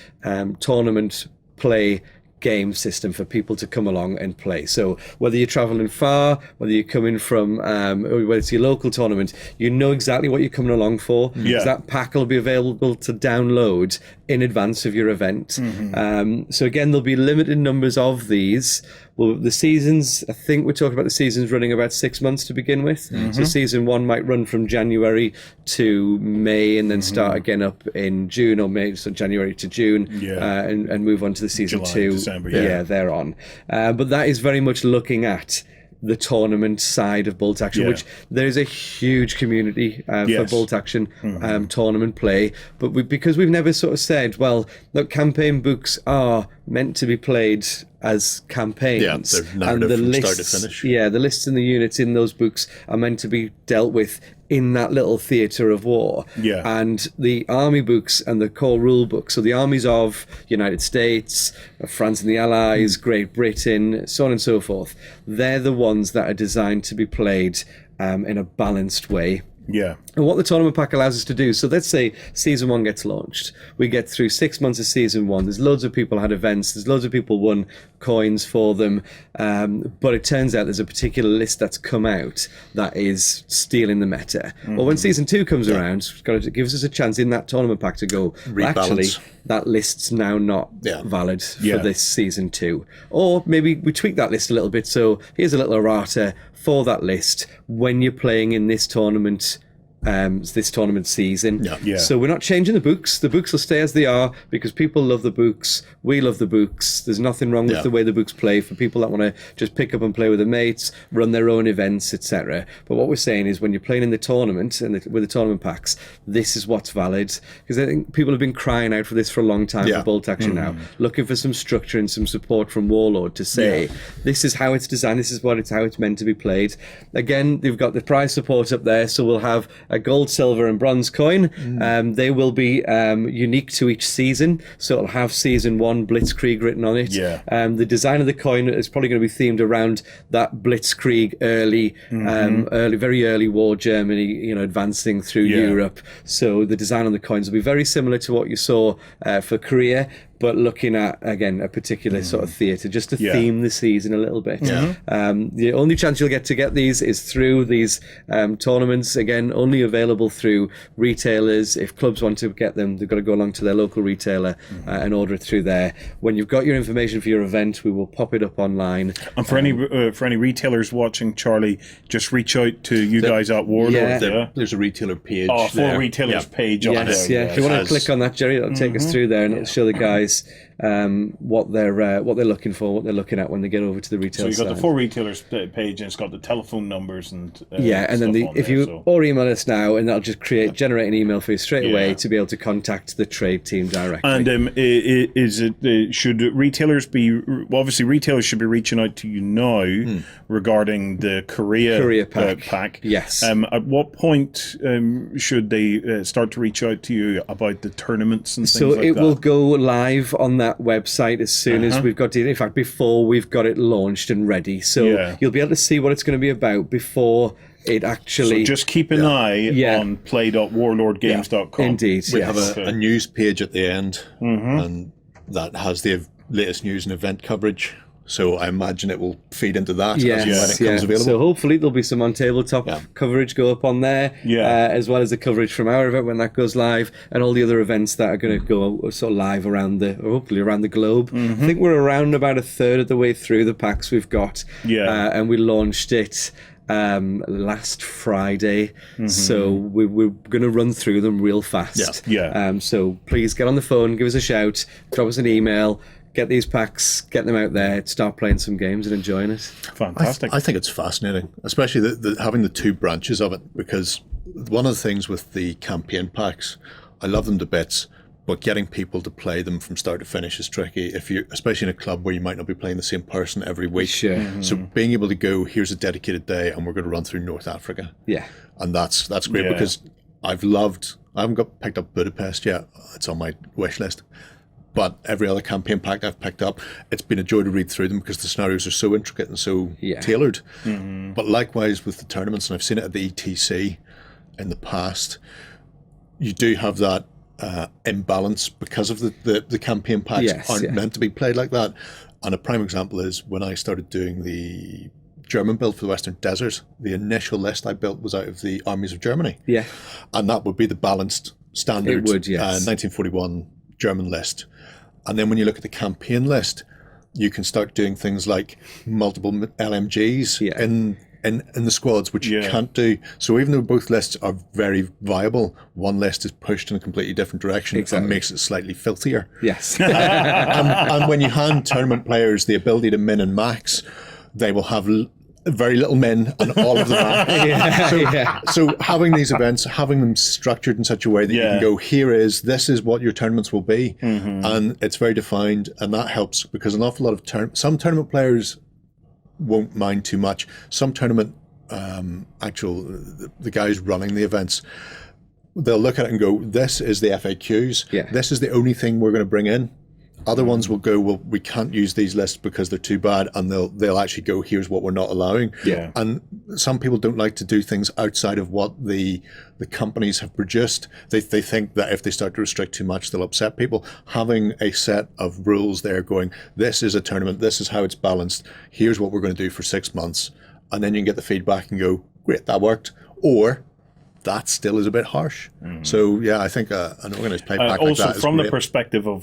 tournament play game system for people to come along and play. So whether you're traveling far, whether you're coming from, whether it's your local tournament, you know exactly what you're coming along for. Because that pack will be available to download in advance of your event. So again, there'll be limited numbers of these. Well, the seasons, I think we're talking about the seasons running about 6 months to begin with. So season 1 might run from January to May and then start again up in June, or May, so January to June, and move on to the season July, 2. December, thereon. But that is very much looking at the tournament side of bolt action, which there is a huge community for bolt action tournament play. But because we've never sort of said, well, look, campaign books are meant to be played as campaigns. Yeah, they're narrative from start to finish. Yeah, the lists and the units in those books are meant to be dealt with in that little theatre of war. Yeah. And the army books and the core rule books, so the armies of United States, France and the Allies, Great Britain, so on and so forth, they're the ones that are designed to be played in a balanced way. Yeah. And what the tournament pack allows us to do, so let's say season 1 gets launched. We get through 6 months of season 1. There's loads of people had events. There's loads of people won coins for them. But it turns out there's a particular list that's come out that is stealing the meta. Well, when season 2 comes around, it gives us a chance in that tournament pack to go, actually, that list's now not valid for this season 2. Or maybe we tweak that list a little bit. So here's a little errata for that list when you're playing in this tournament season. So we're not changing the books. The books will stay as they are because people love the books. We love the books. There's nothing wrong with the way the books play for people that want to just pick up and play with their mates, run their own events, etc. But what we're saying is when you're playing in the tournament and with the tournament packs, this is what's valid. Because I think people have been crying out for this for a long time for bolt action now, looking for some structure and some support from Warlord to say, this is how it's designed, this is how it's meant to be played. Again, you've got the prize support up there, so we'll have a gold, silver and bronze coin. They will be unique to each season, so it'll have season 1 Blitzkrieg written on it. The design of the coin is probably going to be themed around that Blitzkrieg very early war Germany, advancing through Europe. So the design on the coins will be very similar to what you saw for Korea, but looking at, again, a particular sort of theatre, just to theme the season a little bit. The only chance you'll get to get these is through these tournaments. Again, only available through retailers. If clubs want to get them, they've got to go along to their local retailer and order it through there. When you've got your information for your event, we will pop it up online. And for any retailers watching, Charlie, just reach out to you guys at Warlord. There's a retailer page. Oh, full retailers page. Yes, If you want to click on that, Jerry, it'll take us through there and it'll show the guys what they're looking for, what they're looking at when they get over to the retail. So you've got the full retailers page, and it's got the telephone numbers and and then if you or email us now, and that'll just generate an email for you straight away to be able to contact the trade team directly. And should retailers be obviously retailers should be reaching out to you now regarding the Korea pack? Yes. At what point should they start to reach out to you about the tournaments and things like that? So it will go live on that website as soon as we've got it. In fact, before we've got it launched and ready. So you'll be able to see what it's going to be about before it actually... So just keep an eye on play.warlordgames.com. Indeed, we have a news page at the end, and that has the latest news and event coverage. So I imagine it will feed into that as when it comes available. So hopefully there'll be some OnTableTop coverage go up on there, as well as the coverage from our event when that goes live, and all the other events that are going to go sort of live hopefully around the globe. I think we're around about a third of the way through the packs we've got, and we launched it last Friday, so we're going to run through them real fast. So please get on the phone, give us a shout, drop us an email. Get these packs, get them out there, start playing some games and enjoying it. Fantastic. I think it's fascinating, especially having the two branches of it, because one of the things with the campaign packs, I love them to bits, but getting people to play them from start to finish is tricky, especially in a club where you might not be playing the same person every week. So being able to go, here's a dedicated day and we're going to run through North Africa. And that's great because I haven't picked up Budapest yet. It's on my wish list. But every other campaign pack I've picked up, it's been a joy to read through them because the scenarios are so intricate and so tailored. But likewise with the tournaments, and I've seen it at the ETC in the past, you do have that imbalance because of the campaign packs aren't meant to be played like that. And a prime example is when I started doing the German build for the Western Desert, the initial list I built was out of the armies of Germany. And that would be the balanced standard 1941 German list. And then when you look at the campaign list, you can start doing things like multiple LMGs in the squads, which you can't do. So even though both lists are very viable, one list is pushed in a completely different direction and makes it slightly filthier. Yes. and when you hand tournament players the ability to min and max, they will have very little min and all of the max. So having these events, having them structured in such a way that you can go, this is what your tournaments will be. And it's very defined, and that helps because an awful lot of some tournament players won't mind too much. Some tournament the guys running the events, they'll look at it and go, this is the FAQs. This is the only thing we're going to bring in. Other ones will go, well, we can't use these lists because they're too bad, and they'll actually go, here's what we're not allowing. And some people don't like to do things outside of what the companies have produced. They think that if they start to restrict too much, they'll upset people. Having a set of rules there going, this is a tournament, this is how it's balanced, here's what we're going to do for 6 months, and then you can get the feedback and go, great, that worked. Or that still is a bit harsh. So yeah, I think an organized play pack also like that is from great. the perspective of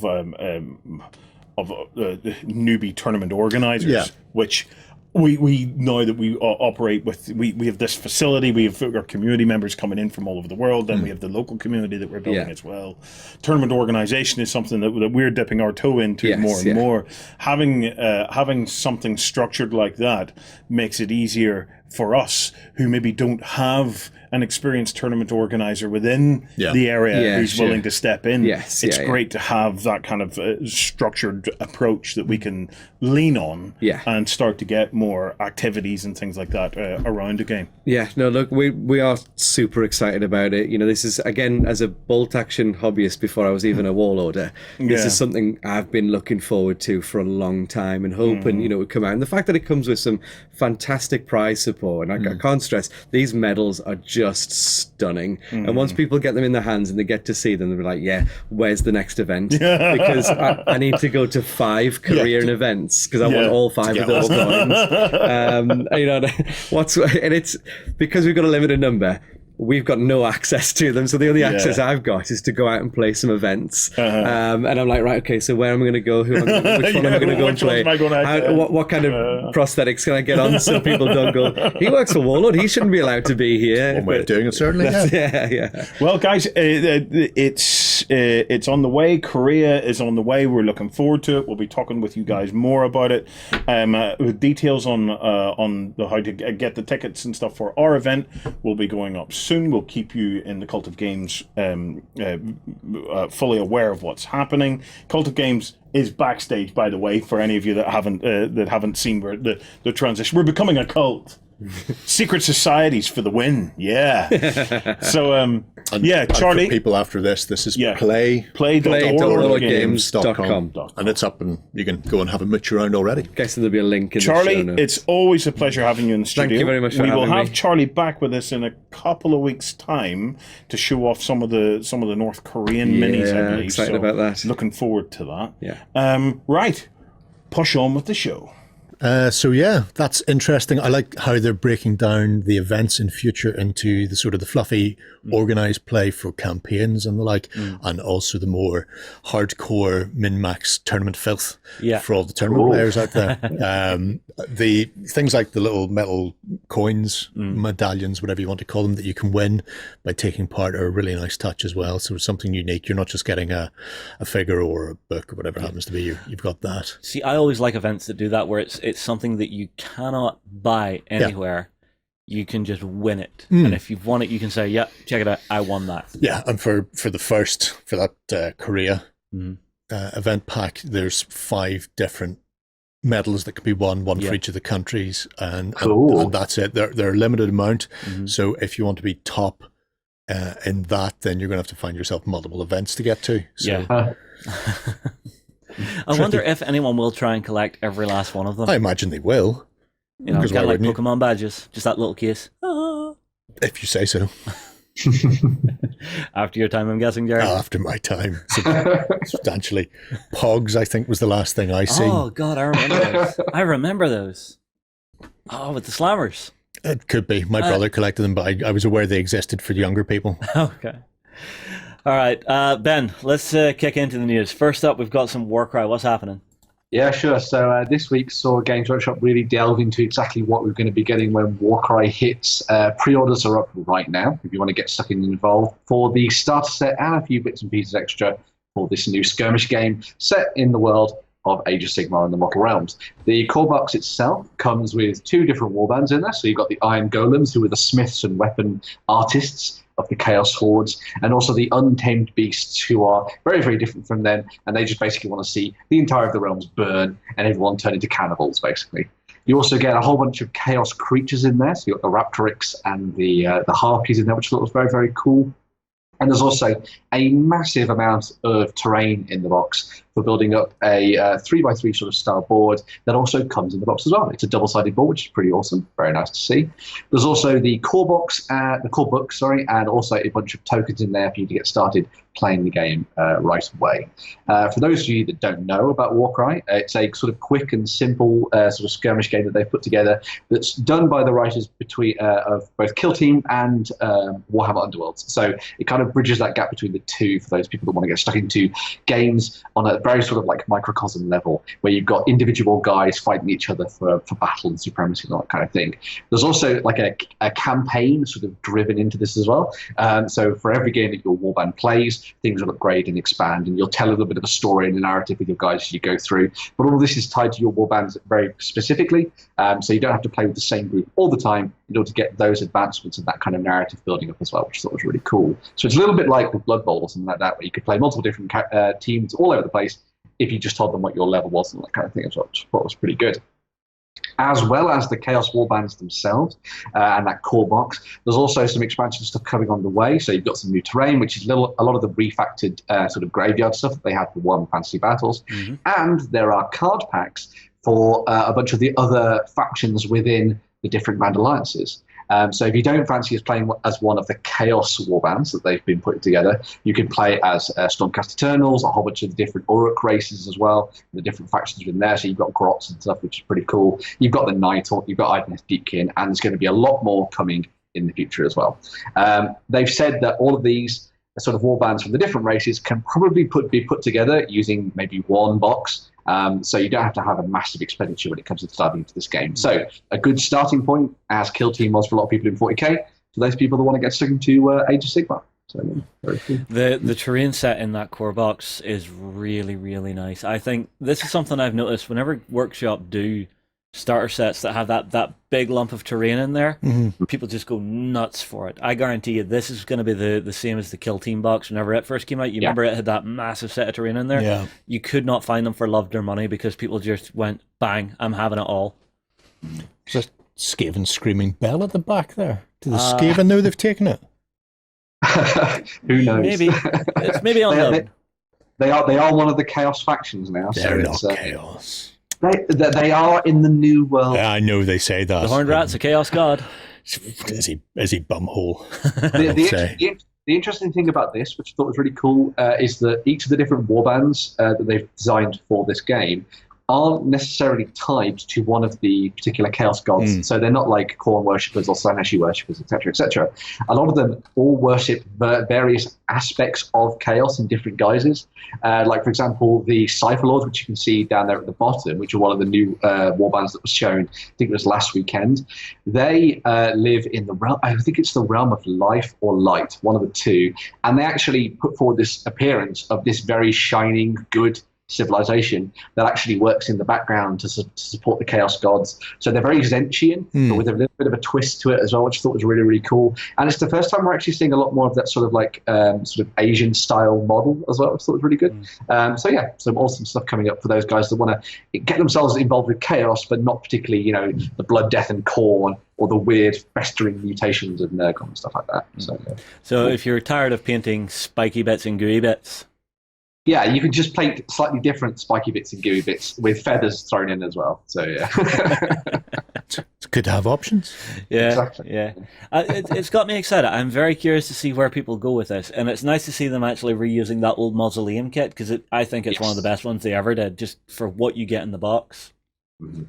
newbie tournament organizers, which we know that we operate with. We have this facility. We have our community members coming in from all over the world. Then we have the local community that we're building as well. Tournament organization is something that we're dipping our toe into more and more. Having something structured like that makes it easier for us who maybe don't have an experienced tournament organizer within the area who's willing to step in. It's great to have that kind of structured approach that we can lean on and start to get more activities and things like that around the game. Yeah, no, look, we are super excited about it. You know, this is, again, as a bolt action hobbyist before I was even a warlorder, this is something I've been looking forward to for a long time and hoping, you know, it would come out. And the fact that it comes with some fantastic prize support, and I can't stress, these medals are just stunning. And once people get them in their hands and they get to see them, they'll be like, where's the next event? Because I need to go to 5 career events because I want all 5 of those coins. You know, and it's because we've got a limited number. We've got no access to them, so the only access I've got is to go out and play some events. And I'm like, right, okay, so where am I going to go? Which one am I going to go and play? What kind of prosthetics can I get on so people don't go, he works for Warlord, he shouldn't be allowed to be here. One way of doing it, certainly. Well, guys, it's on the way. Korea is on the way. We're looking forward to it. We'll be talking with you guys more about it. With details on how to get the tickets and stuff for our event will be going up soon. We'll keep you in the Cult of Games fully aware of what's happening. Cult of Games is backstage, by the way, for any of you that haven't seen the transition. We're becoming a cult. Secret societies for the win. So Charlie, for people after this is play.warlordgames.com, and it's up and you can go and have a mooch around already. Guessing there'll be a link in Charlie, the show notes. it's always a pleasure having you in the studio. Thank you very much for having me. We will have Charlie back with us in a couple of weeks' time to show off some of the North Korean minis, I believe. Excited about that. Looking forward to that. Right, push on with the show. So yeah, that's interesting. I like how they're breaking down the events in future into the sort of the fluffy, organized play for campaigns and the like, and also the more hardcore min-max tournament filth for all the tournament players out there. The things like the little metal coins, medallions, whatever you want to call them, that you can win by taking part are a really nice touch as well. So it's something unique. You're not just getting a figure or a book or whatever it happens to be. You've got that. See, I always like events that do that, where it's something that you cannot buy anywhere. You can just win it, and if you've won it, you can say, check it out, I won that. And for that Korea event pack, there's 5 different medals that can be won, one for each of the countries, and that's it. They're a limited amount, so if you want to be top in that, then you're going to have to find yourself multiple events to get to. So. I wonder if anyone will try and collect every last one of them. I imagine they will. You know, kind of like Pokemon badges, just that little case. If you say so. After your time, I'm guessing, Jerry? After my time, substantially. Pogs, I think, was the last thing I seen. Oh, God, I remember those. Oh, with the slammers. It could be. My brother collected them, but I was aware they existed for younger people. Okay. All right, Ben, let's kick into the news. First up, we've got some Warcry. What's happening? Yeah, sure. So this week saw Games Workshop really delve into exactly what we're going to be getting when Warcry hits. Pre-orders are up right now if you want to get stuck in and involved for the starter set and a few bits and pieces extra for this new skirmish game set in the world of Age of Sigmar and the Mortal Realms. The core box itself comes with 2 different warbands in there. So you've got the Iron Golems, who are the smiths and weapon artists of the Chaos Hordes, and also the Untamed Beasts, who are very, very different from them, and they just basically want to see the entire of the realms burn and everyone turn into cannibals, basically. You also get a whole bunch of Chaos creatures in there, so you've got the Raptorix and the Harpies in there, which I thought was very, very cool. And there's also a massive amount of terrain in the box for building up a 3x3 sort of style board that also comes in the box as well. It's a double-sided board, which is pretty awesome. Very nice to see. There's also the core box, and also a bunch of tokens in there for you to get started playing the game right away. For those of you that don't know about Warcry, it's a sort of quick and simple sort of skirmish game that they've put together that's done by the writers of both Kill Team and Warhammer Underworlds. So it kind of bridges that gap between the two for those people that want to get stuck into games on a very sort of like microcosm level, where you've got individual guys fighting each other for battle and supremacy and all that kind of thing. There's also like a campaign sort of driven into this as well. So for every game that your warband plays, things will upgrade and expand, and you'll tell a little bit of a story and a narrative with your guys as you go through. But all of this is tied to your warbands very specifically, so you don't have to play with the same group all the time in order to get those advancements and that kind of narrative building up as well, which I thought was really cool. So it's a little bit like with Blood Bowl or something like that, where you could play multiple different teams all over the place if you just told them what your level was and that kind of thing as well, which I thought was pretty good. As well as the Chaos Warbands themselves and that core box, there's also some expansion stuff coming on the way. So you've got some new terrain, which is a lot of the refactored sort of graveyard stuff that they had for Warhammer Fantasy Battles. Mm-hmm. And there are card packs for a bunch of the other factions within the different Grand Alliances. So if you don't fancy playing as one of the Chaos Warbands that they've been putting together, you can play as Stormcast Eternals, a whole bunch of the different Uruk races as well, the different factions within there. So you've got Grots and stuff, which is pretty cool. You've got the Nighthawk, you've got Eisenhorn Deepkin, and there's going to be a lot more coming in the future as well. They've said that all of these sort of warbands from the different races can probably be put together using maybe one box. So you don't have to have a massive expenditure when it comes to starting into this game. So a good starting point, as Kill Team was for a lot of people in 40k, for those people that want to get stuck into Age of Sigmar. So, yeah, very cool. The terrain set in that core box is really, really nice. I think this is something I've noticed whenever Workshop do starter sets that have that big lump of terrain in there, mm-hmm. people just go nuts for it. I guarantee you this is going to be the same as the Kill Team box whenever it first came out. You remember it had that massive set of terrain in there? Yeah. You could not find them for love nor money because people just went, bang, I'm having it all. There's a Skaven screaming bell at the back there. Do the Skaven know they've taken it? Who knows? Maybe. It's maybe on them. They are one of the Chaos factions now. They're so not Chaos. They are in the new world. Yeah, I know they say that. The Horned Rat's a Chaos God. Is he bumhole? The interesting thing about this, which I thought was really cool, is that each of the different warbands that they've designed for this game aren't necessarily tied to one of the particular Chaos Gods. So they're not like Khorne worshippers or Slaaneshi worshippers, etc., etc. A lot of them all worship various aspects of Chaos in different guises. Like, for example, the Cypher Lords, which you can see down there at the bottom, which are one of the new warbands that was shown, I think it was last weekend. They live in the realm, I think it's the realm of life or light, one of the two. And they actually put forward this appearance of this very shining, good civilization that actually works in the background to support the Chaos Gods. So they're very Zentian, but with a little bit of a twist to it as well, which I thought was really, really cool. And it's the first time we're actually seeing a lot more of that sort of like sort of Asian style model as well, which I thought was really good. So yeah, some awesome stuff coming up for those guys that want to get themselves involved with Chaos, but not particularly, the Blood, Death and Khorne or the weird festering mutations of Nurgle and stuff like that. So if you're tired of painting spiky bits and gooey bits, yeah, you can just paint slightly different spiky bits and gooey bits with feathers thrown in as well. So yeah, it's good to have options. Yeah, exactly. Yeah. It's got me excited. I'm very curious to see where people go with this, and it's nice to see them actually reusing that old Mausoleum kit because I think it's one of the best ones they ever did, just for what you get in the box.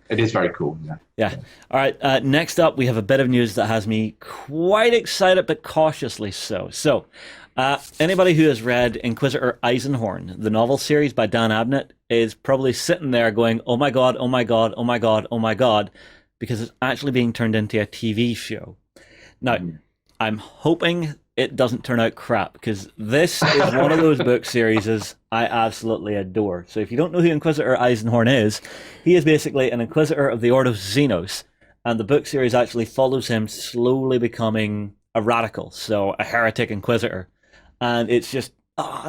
It is very cool. Yeah. All right. Next up, we have a bit of news that has me quite excited, but cautiously so. So, Anybody who has read Inquisitor Eisenhorn, the novel series by Dan Abnett, is probably sitting there going, oh my god, oh my god, oh my god, oh my god, because it's actually being turned into a TV show. Now, I'm hoping it doesn't turn out crap, because this is one of those book series I absolutely adore. So if you don't know who Inquisitor Eisenhorn is, he is basically an Inquisitor of the Order of Xenos, and the book series actually follows him slowly becoming a radical, so a heretic Inquisitor. And it's just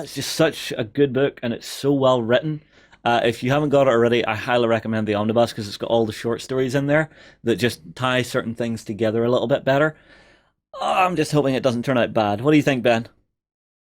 such a good book, and it's so well written. If you haven't got it already, I highly recommend the omnibus, because it's got all the short stories in there that just tie certain things together a little bit better. I'm just hoping it doesn't turn out bad. What do you think, Ben?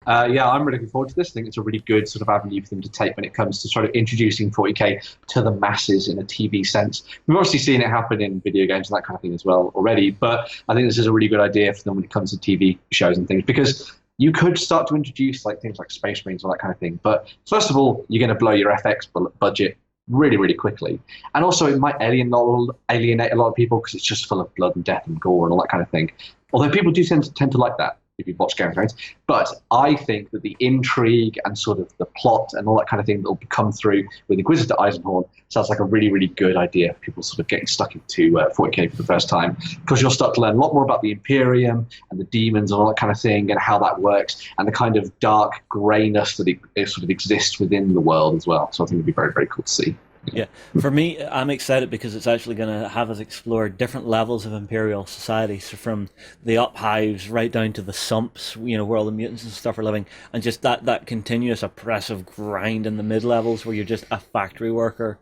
Yeah, I'm really looking forward to this. I think it's a really good sort of avenue for them to take when it comes to sort of introducing 40k to the masses in a TV sense. We've obviously seen it happen in video games and that kind of thing as well already, but I think this is a really good idea for them when it comes to TV shows and things, because you could start to introduce like things like Space Marines or that kind of thing. But first of all, you're going to blow your FX budget really, really quickly. And also it might alienate a lot of people, because it's just full of blood and death and gore and all that kind of thing. Although people do tend to like that if you've watched Game of Thrones. But I think that the intrigue and sort of the plot and all that kind of thing that will come through with Inquisitor Eisenhorn sounds like a really, really good idea for people sort of getting stuck into 40k for the first time, because you'll start to learn a lot more about the Imperium and the demons and all that kind of thing, and how that works, and the kind of dark greyness that it sort of exists within the world as well. So I think it'd be very, very cool to see. Yeah, for me, I'm excited because it's actually going to have us explore different levels of Imperial society. So from the uphives right down to the sumps, where all the mutants and stuff are living, and just that continuous oppressive grind in the mid-levels where you're just a factory worker.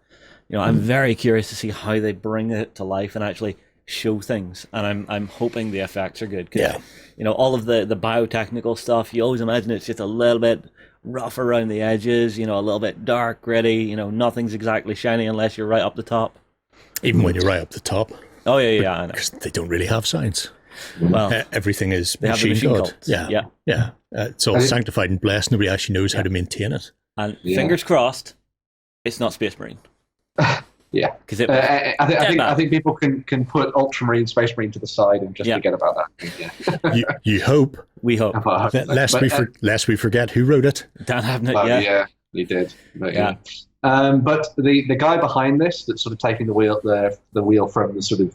I'm very curious to see how they bring it to life and actually show things, and I'm hoping the effects are good. Yeah. All of the biotechnical stuff, you always imagine it's just a little bit rough around the edges, a little bit dark, gritty, nothing's exactly shiny unless you're right up the top. Even when you're right up the top. Oh, yeah, I know. Because they don't really have science. Well, everything is machine god. Yeah. It's all sanctified and blessed. Nobody actually knows how to maintain it. And fingers crossed, it's not Space Marine. Yeah, because I think people can put Ultramarine, Space Marine to the side and just forget about that. Yeah. you hope. We hope. Lest we forget who wrote it. Dan Abnett. Yeah, he did. But, but the guy behind this, that's sort of taking the wheel from the sort of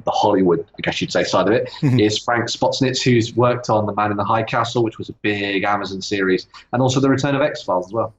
the Hollywood, I guess you'd say, side of it, is Frank Spotsnitz, who's worked on The Man in the High Castle, which was a big Amazon series, and also The Return of X-Files as well.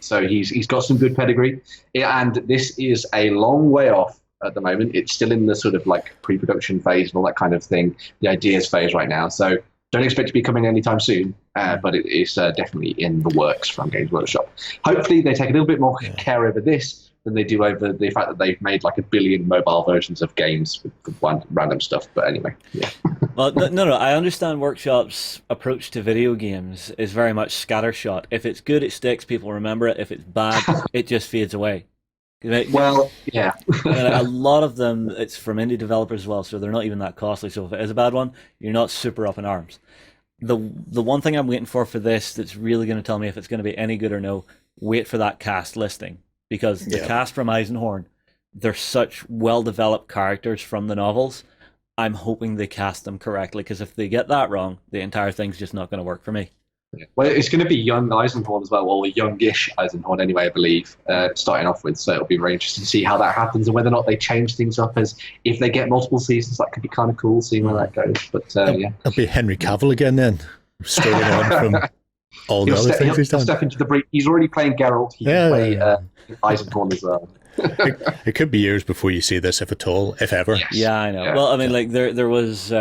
So he's got some good pedigree, and this is a long way off at the moment. It's still in the sort of like pre-production phase and all that kind of thing, the ideas phase right now. So don't expect to be coming anytime soon, but it is definitely in the works from Games Workshop. Hopefully they take a little bit more care over this than they do over the fact that they've made like 1 billion mobile versions of games with random stuff. But anyway, yeah. Well, no, I understand Workshop's approach to video games is very much scattershot. If it's good, it sticks, people remember it. If it's bad, it just fades away. Well, yeah. A lot of them, it's from indie developers as well, so they're not even that costly. So if it is a bad one, you're not super up in arms. The one thing I'm waiting for this that's really going to tell me if it's going to be any good or no, wait for that cast listing. Because the cast from Eisenhorn, they're such well-developed characters from the novels. I'm hoping they cast them correctly, because if they get that wrong, the entire thing's just not going to work for me. Well, it's going to be young Eisenhorn as well, or youngish Eisenhorn anyway, I believe, starting off with. So it'll be very interesting to see how that happens and whether or not they change things up. As if they get multiple seasons, that could be kind of cool, seeing where that goes. But it'll be Henry Cavill again then, straight on from all the other things he's done. Step into the breach. He's already playing Geralt. He can play Eisenhorn as well. It could be years before you see this, if at all, if ever. Yes. Yeah, I know. Yeah. Well, I mean, like there was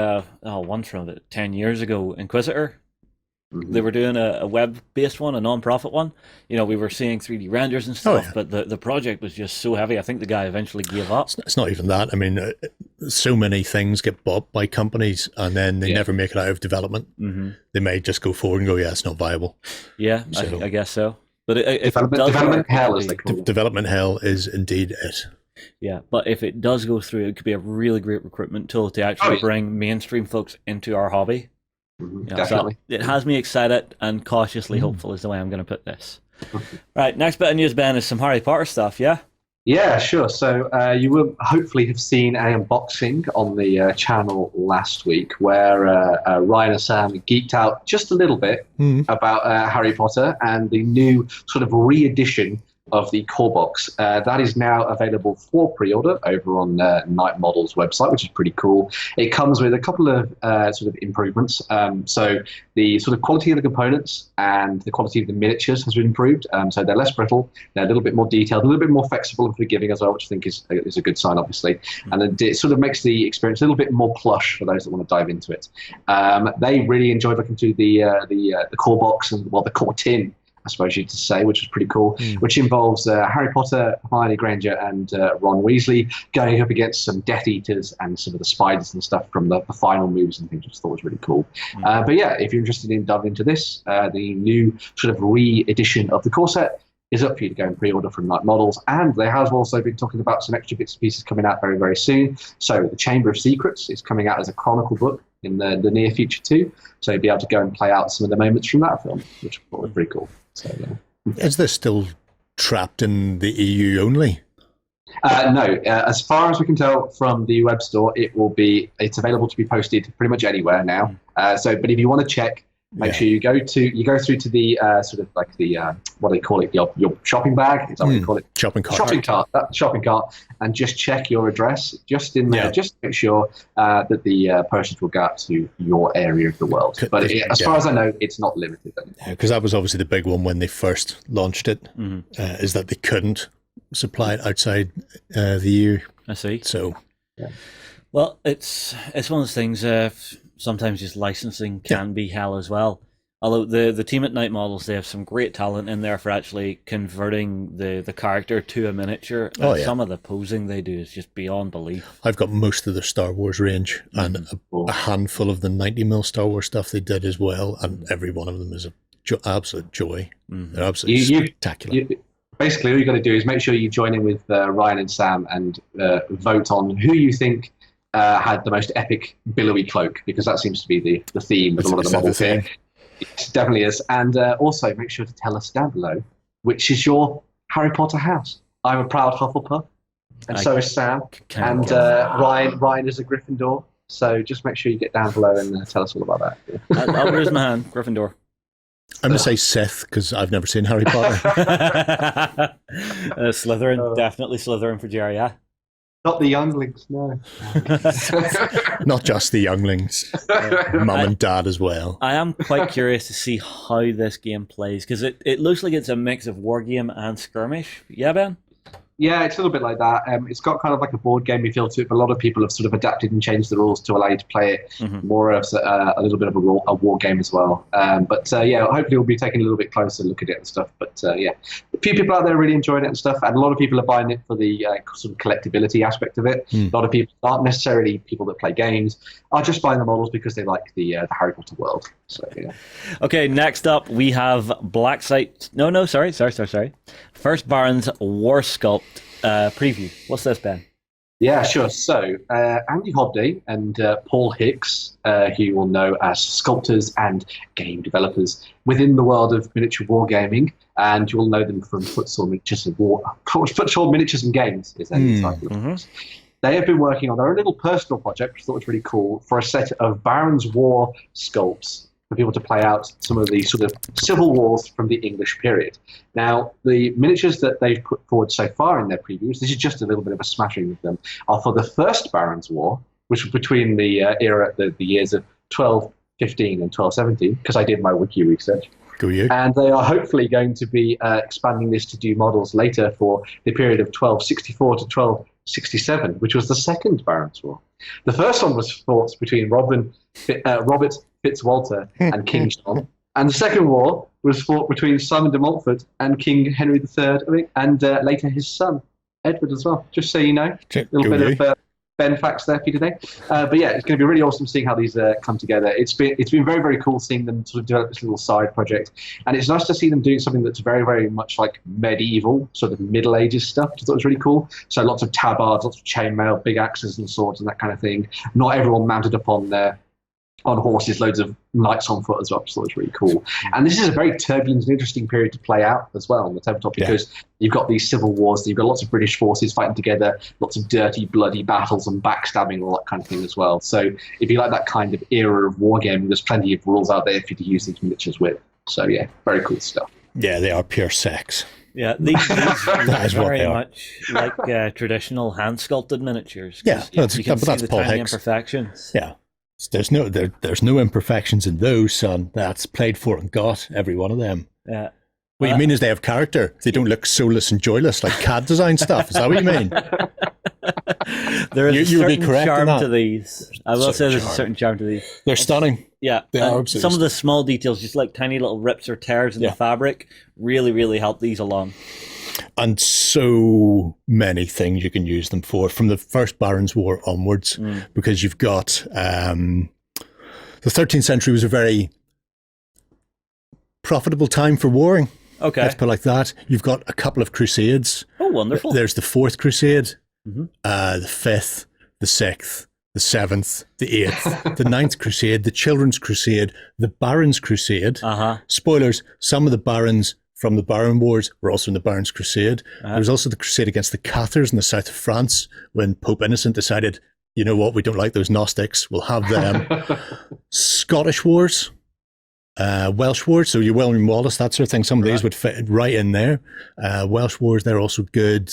one from about 10 years ago, Inquisitor. They were doing a web-based one, a non-profit one. We were seeing 3D renders and stuff, but the project was just so heavy. I think the guy eventually gave up. It's not even that. I mean, so many things get bought by companies and then they never make it out of development. They may just go forward and go, it's not viable. Yeah, so, I guess so. But development hell is the cool. Development hell is indeed it. Yeah, but if it does go through, it could be a really great recruitment tool to actually bring mainstream folks into our hobby. Definitely. So it has me excited and cautiously hopeful is the way I'm going to put this. Right, next bit of news, Ben, is some Harry Potter stuff, yeah? Yeah, sure. So you will hopefully have seen an unboxing on the channel last week where Ryan and Sam geeked out just a little bit about Harry Potter and the new sort of re-edition of the core box. That is now available for pre-order over on Night Model's website, which is pretty cool. It comes with a couple of sort of improvements. So the sort of quality of the components and the quality of the miniatures has been improved. So they're less brittle, they're a little bit more detailed, a little bit more flexible and forgiving as well, which I think is a good sign, obviously. And it sort of makes the experience a little bit more plush for those that want to dive into it. They really enjoyed looking through the core box and, well, the core tin, I suppose you'd say, which is pretty cool, which involves Harry Potter, Hermione Granger, and Ron Weasley going up against some Death Eaters and some of the spiders and stuff from the final moves and things, which I thought was really cool. But yeah, if you're interested in diving into this, the new sort of re-edition of the core set is up for you to go and pre-order from Night Models. And they have also been talking about some extra bits and pieces coming out very, very soon. So the Chamber of Secrets is coming out as a chronicle book in the near future too. So you'll be able to go and play out some of the moments from that film, which I thought was pretty cool. So, is this still trapped in the EU only? No, as far as we can tell from the web store, it's available to be posted pretty much anywhere now. But if you want to check, make sure you go through to the sort of like the what do they call it, your shopping bag? Is that what you call it? Shopping cart. Shopping cart, and just check your address just in there, just to make sure that the posters will go out to your area of the world. But as far as I know, it's not limited. Because that was obviously the big one when they first launched it, is that they couldn't supply it outside the EU. I see. So, well, it's one of those things. Sometimes just licensing can be hell as well. Although the team at Night Models, they have some great talent in there for actually converting the character to a miniature. Some of the posing they do is just beyond belief. I've got most of the Star Wars range and a handful of the 90mm Star Wars stuff they did as well, and every one of them is an absolute joy. They're absolutely spectacular. Basically, all you got to do is make sure you join in with Ryan and Sam and vote on who you think had the most epic billowy cloak, because that seems to be the theme of a lot of the models here. It definitely is. And also make sure to tell us down below which is your Harry Potter house. I'm a proud Hufflepuff, and so is Sam. And Ryan is a Gryffindor. So just make sure you get down below and tell us all about that. I'll raise my hand, Gryffindor. I'm going to say Sith because I've never seen Harry Potter. Slytherin, definitely Slytherin for Jerry, yeah. Not the younglings, no. Not just the younglings. Mum and dad as well. I am quite curious to see how this game plays, because it looks like it's a mix of wargame and skirmish. Yeah, Ben? Yeah, it's a little bit like that. It's got kind of like a board gamey feel to it, but a lot of people have sort of adapted and changed the rules to allow you to play it more as a little bit of a war game as well. Hopefully we'll be taking a little bit closer look at it and stuff. But a few people out there really enjoying it and stuff, and a lot of people are buying it for the sort of collectability aspect of it. A lot of people aren't necessarily people that play games, are just buying the models because they like the Harry Potter world. So yeah. Okay, next up we have sorry. First Baron's War Sculpt preview. What's this, Ben? Yeah, sure. So Andy Hobday and Paul Hicks, who you will know as sculptors and game developers within the world of miniature wargaming, and you will know them from Footstool Miniatures and Games is their title. They have been working on their own little personal project, which I thought was really cool, for a set of Baron's War sculpts for people to play out some of the sort of civil wars from the English period. Now, the miniatures that they've put forward so far in their previews, this is just a little bit of a smattering of them, are for the first Baron's War, which was between the years of 1215 and 1217, because I did my wiki research. Go you. And they are hopefully going to be expanding this to do models later for the period of 1264 to 1267, which was the second Baron's War. The first one was fought between Robert Fitzwalter and King John, and the second war was fought between Simon de Montfort and King Henry III, and later his son Edward as well. Just so you know, a little bit of Ben facts there for you today. But yeah, it's going to be really awesome seeing how these come together. It's been very, very cool seeing them sort of develop this little side project, and it's nice to see them doing something that's very, very much like medieval, sort of Middle Ages stuff, which I thought was really cool. So lots of tabards, lots of chainmail, big axes and swords and that kind of thing. Not everyone mounted up on their on horses, loads of knights on foot as well, so it's really cool. And this is a very turbulent and interesting period to play out as well on the tabletop, because you've got these civil wars, you've got lots of British forces fighting together, lots of dirty, bloody battles and backstabbing, all that kind of thing as well. So if you like that kind of era of wargaming, there's plenty of rules out there for you to use these miniatures with. So yeah, very cool stuff. Yeah, they are pure sex. Yeah, these that is very much like traditional hand sculpted miniatures. Yeah, but that's Paul tiny Hicks. Imperfections. Yeah, there's no imperfections in those, son. That's played for and got, every one of them. Yeah. What you mean is they have character. They don't look soulless and joyless like CAD design stuff. Is that what you mean? There is a certain charm to these. I will say there's a certain charm to these. They're stunning. Yeah. They are absolutely some of the small details, just like tiny little rips or tears in the fabric, really, really help these along. And so many things you can use them for, from the First Barons' War onwards, because you've got the 13th century was a very profitable time for warring. Okay. Let's put it like that. You've got a couple of crusades. Oh, wonderful. There's the 4th Crusade, the 5th, the 6th, the 7th, the 8th, the 9th Crusade, the Children's Crusade, the Barons' Crusade. Spoilers, some of the barons from the Baron Wars were also in the Barons' Crusade. There was also the crusade against the Cathars in the south of France, when Pope Innocent decided, you know what, we don't like those Gnostics, we'll have them. Scottish Wars, Welsh Wars, so your William Wallace, that sort of thing, some of these would fit right in there. Welsh Wars, they're also good.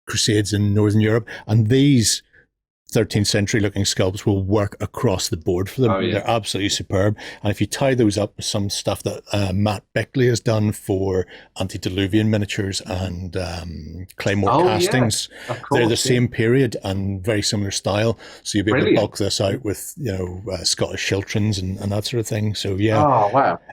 Crusades in Northern Europe, and these 13th century looking sculpts will work across the board for them. They're absolutely superb. And if you tie those up with some stuff that Matt Beckley has done for antediluvian miniatures and Claymore castings, they're the same period and very similar style. So you'll be able to bulk this out with, Scottish Shiltrons and that sort of thing. So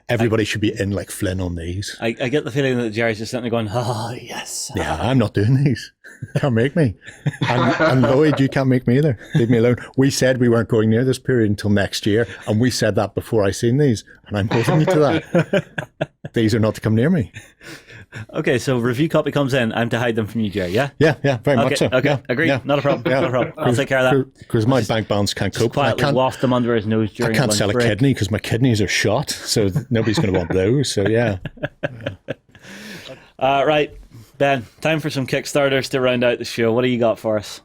everybody should be in like Flynn on these. I get the feeling that Jerry's just sitting there going, oh, yes. Yeah, I'm not doing these. Can't make me. And Lloyd, you can't make me either. Leave me alone. We said we weren't going near this period until next year, and we said that before I seen these, and I'm holding you to that. These are not to come near me. Okay, so review copy comes in. I'm to hide them from you, Jerry, yeah? Yeah, very much so. Okay, agreed. Yeah. Not a problem. Not a problem. I'll take care of that. Because my bank balance can't cope. I can't waft them under his nose during I can't sell a kidney because my kidneys are shot, so nobody's going to want those. So, yeah. Right. Ben, time for some Kickstarters to round out the show. What do you got for us?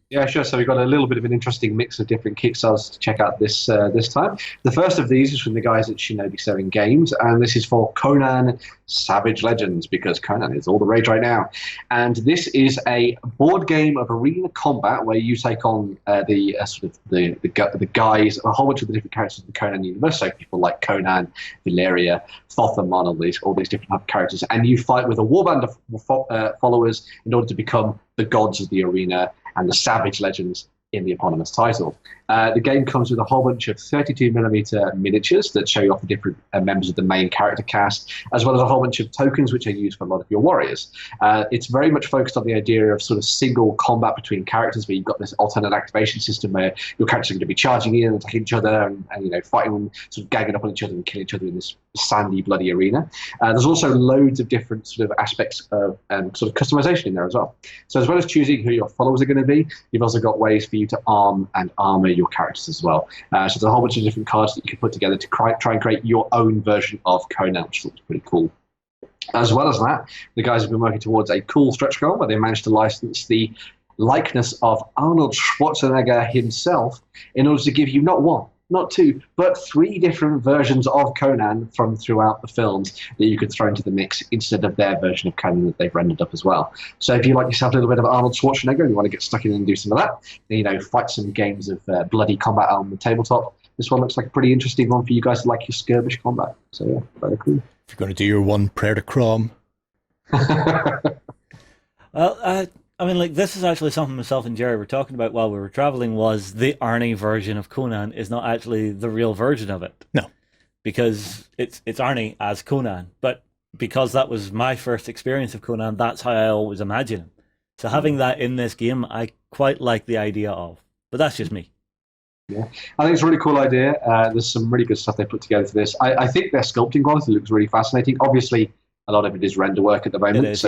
Yeah, sure. So we've got a little bit of an interesting mix of different Kickstarters to check out this time. The first of these is from the guys at Shinobi 7 Games, and this is for Conan Savage Legends, because Conan is all the rage right now. And this is a board game of arena combat where you take on the guys, a whole bunch of the different characters in the Conan universe, so people like Conan, Valeria, Thotham, all these different characters, and you fight with a warband of followers in order to become the gods of the arena and the Savage Legends in the eponymous title. The game comes with a whole bunch of 32mm miniatures that show you off the different members of the main character cast, as well as a whole bunch of tokens which are used for a lot of your warriors. It's very much focused on the idea of sort of single combat between characters, where you've got this alternate activation system where your characters are going to be charging in and attacking each other and fighting and sort of ganging up on each other and killing each other in this sandy, bloody arena. There's also loads of different sort of aspects of sort of customization in there as well. So as well as choosing who your followers are going to be, you've also got ways for you to arm and armor your characters as well. So there's a whole bunch of different cards that you can put together to try and create your own version of Conan, which looks pretty cool. As well as that, the guys have been working towards a cool stretch goal where they managed to license the likeness of Arnold Schwarzenegger himself in order to give you not one, not two, but 3 different versions of Conan from throughout the films that you could throw into the mix instead of their version of Conan that they've rendered up as well. So if you like yourself a little bit of Arnold Schwarzenegger and you want to get stuck in and do some of that, fight some games of bloody combat on the tabletop, this one looks like a pretty interesting one for you guys to like your skirmish combat. So yeah, very cool. If you're going to do your one prayer to Crom. Well, this is actually something myself and Jerry were talking about while we were traveling, was the Arnie version of Conan is not actually the real version of it. No. Because it's Arnie as Conan. But because that was my first experience of Conan, that's how I always imagine him. So having that in this game, I quite like the idea of. But that's just me. Yeah, I think it's a really cool idea. There's some really good stuff they put together for this. I think their sculpting quality looks really fascinating. Obviously, a lot of it is render work at the moment,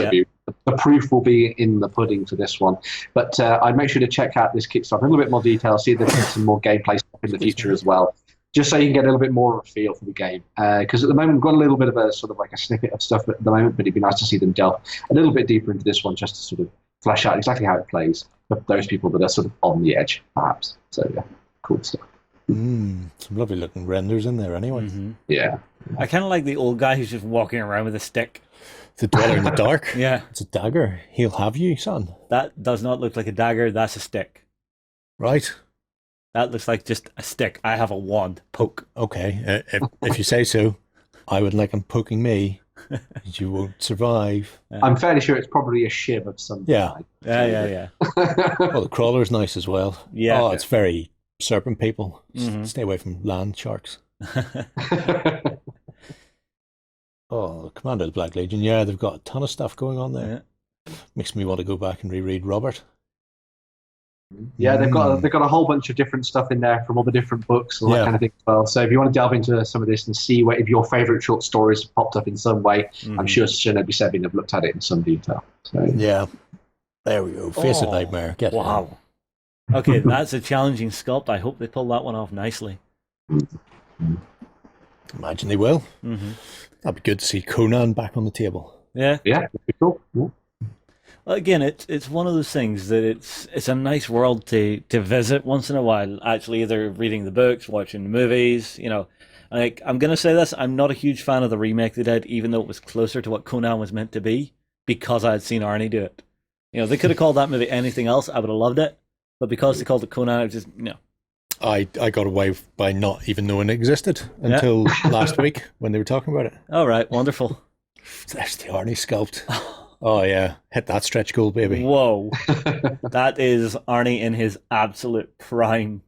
the proof will be in the pudding for this one. But I'd make sure to check out this Kickstarter, a little bit more detail, see if there's some more gameplay stuff in the future as well, just so you can get a little bit more of a feel for the game. Because at the moment, we've got a little bit of a sort of like a snippet of stuff at the moment, but it'd be nice to see them delve a little bit deeper into this one, just to sort of flesh out exactly how it plays for those people that are sort of on the edge, perhaps. So yeah, cool stuff. Some lovely looking renders in there anyway. Yeah. I kind of like the old guy who's just walking around with a stick. The Dweller in the Dark. Yeah. It's a dagger. He'll have you, son. That does not look like a dagger. That's a stick. Right. That looks like just a stick. I have a wand. Poke. Okay. If you say so. I would like him poking me. You won't survive. I'm fairly sure it's probably a shiv of some kind. Yeah. Well, the crawler's nice as well. Yeah. Oh, it's very serpent people. Stay away from land sharks. Oh, Commander of the Black Legion. Yeah, they've got a ton of stuff going on there. Yeah. Makes me want to go back and reread Robert. Yeah, they've got a whole bunch of different stuff in there from all the different books and that kind of thing as well. So if you want to delve into some of this and see if your favourite short stories have popped up in some way, I'm sure Shinobi Sebin have looked at it in some detail. So yeah, there we go. Face of Nightmare. Get wow. Okay, that's a challenging sculpt. I hope they pull that one off nicely. Imagine they will. That'd be good to see Conan back on the table. Yeah. Yeah, that'd be cool. Yeah. Well, again, it's one of those things that it's a nice world to visit once in a while. Actually, either reading the books, watching the movies. You know, like I'm gonna say this: I'm not a huge fan of the remake they did, even though it was closer to what Conan was meant to be, because I had seen Arnie do it. You know, they could have called that movie anything else. I would have loved it, but because they called it Conan, it just I got away by not even knowing it existed until last week when they were talking about it. All right, wonderful. There's the Arnie sculpt. Oh yeah, hit that stretch goal, baby. Whoa, that is Arnie in his absolute prime.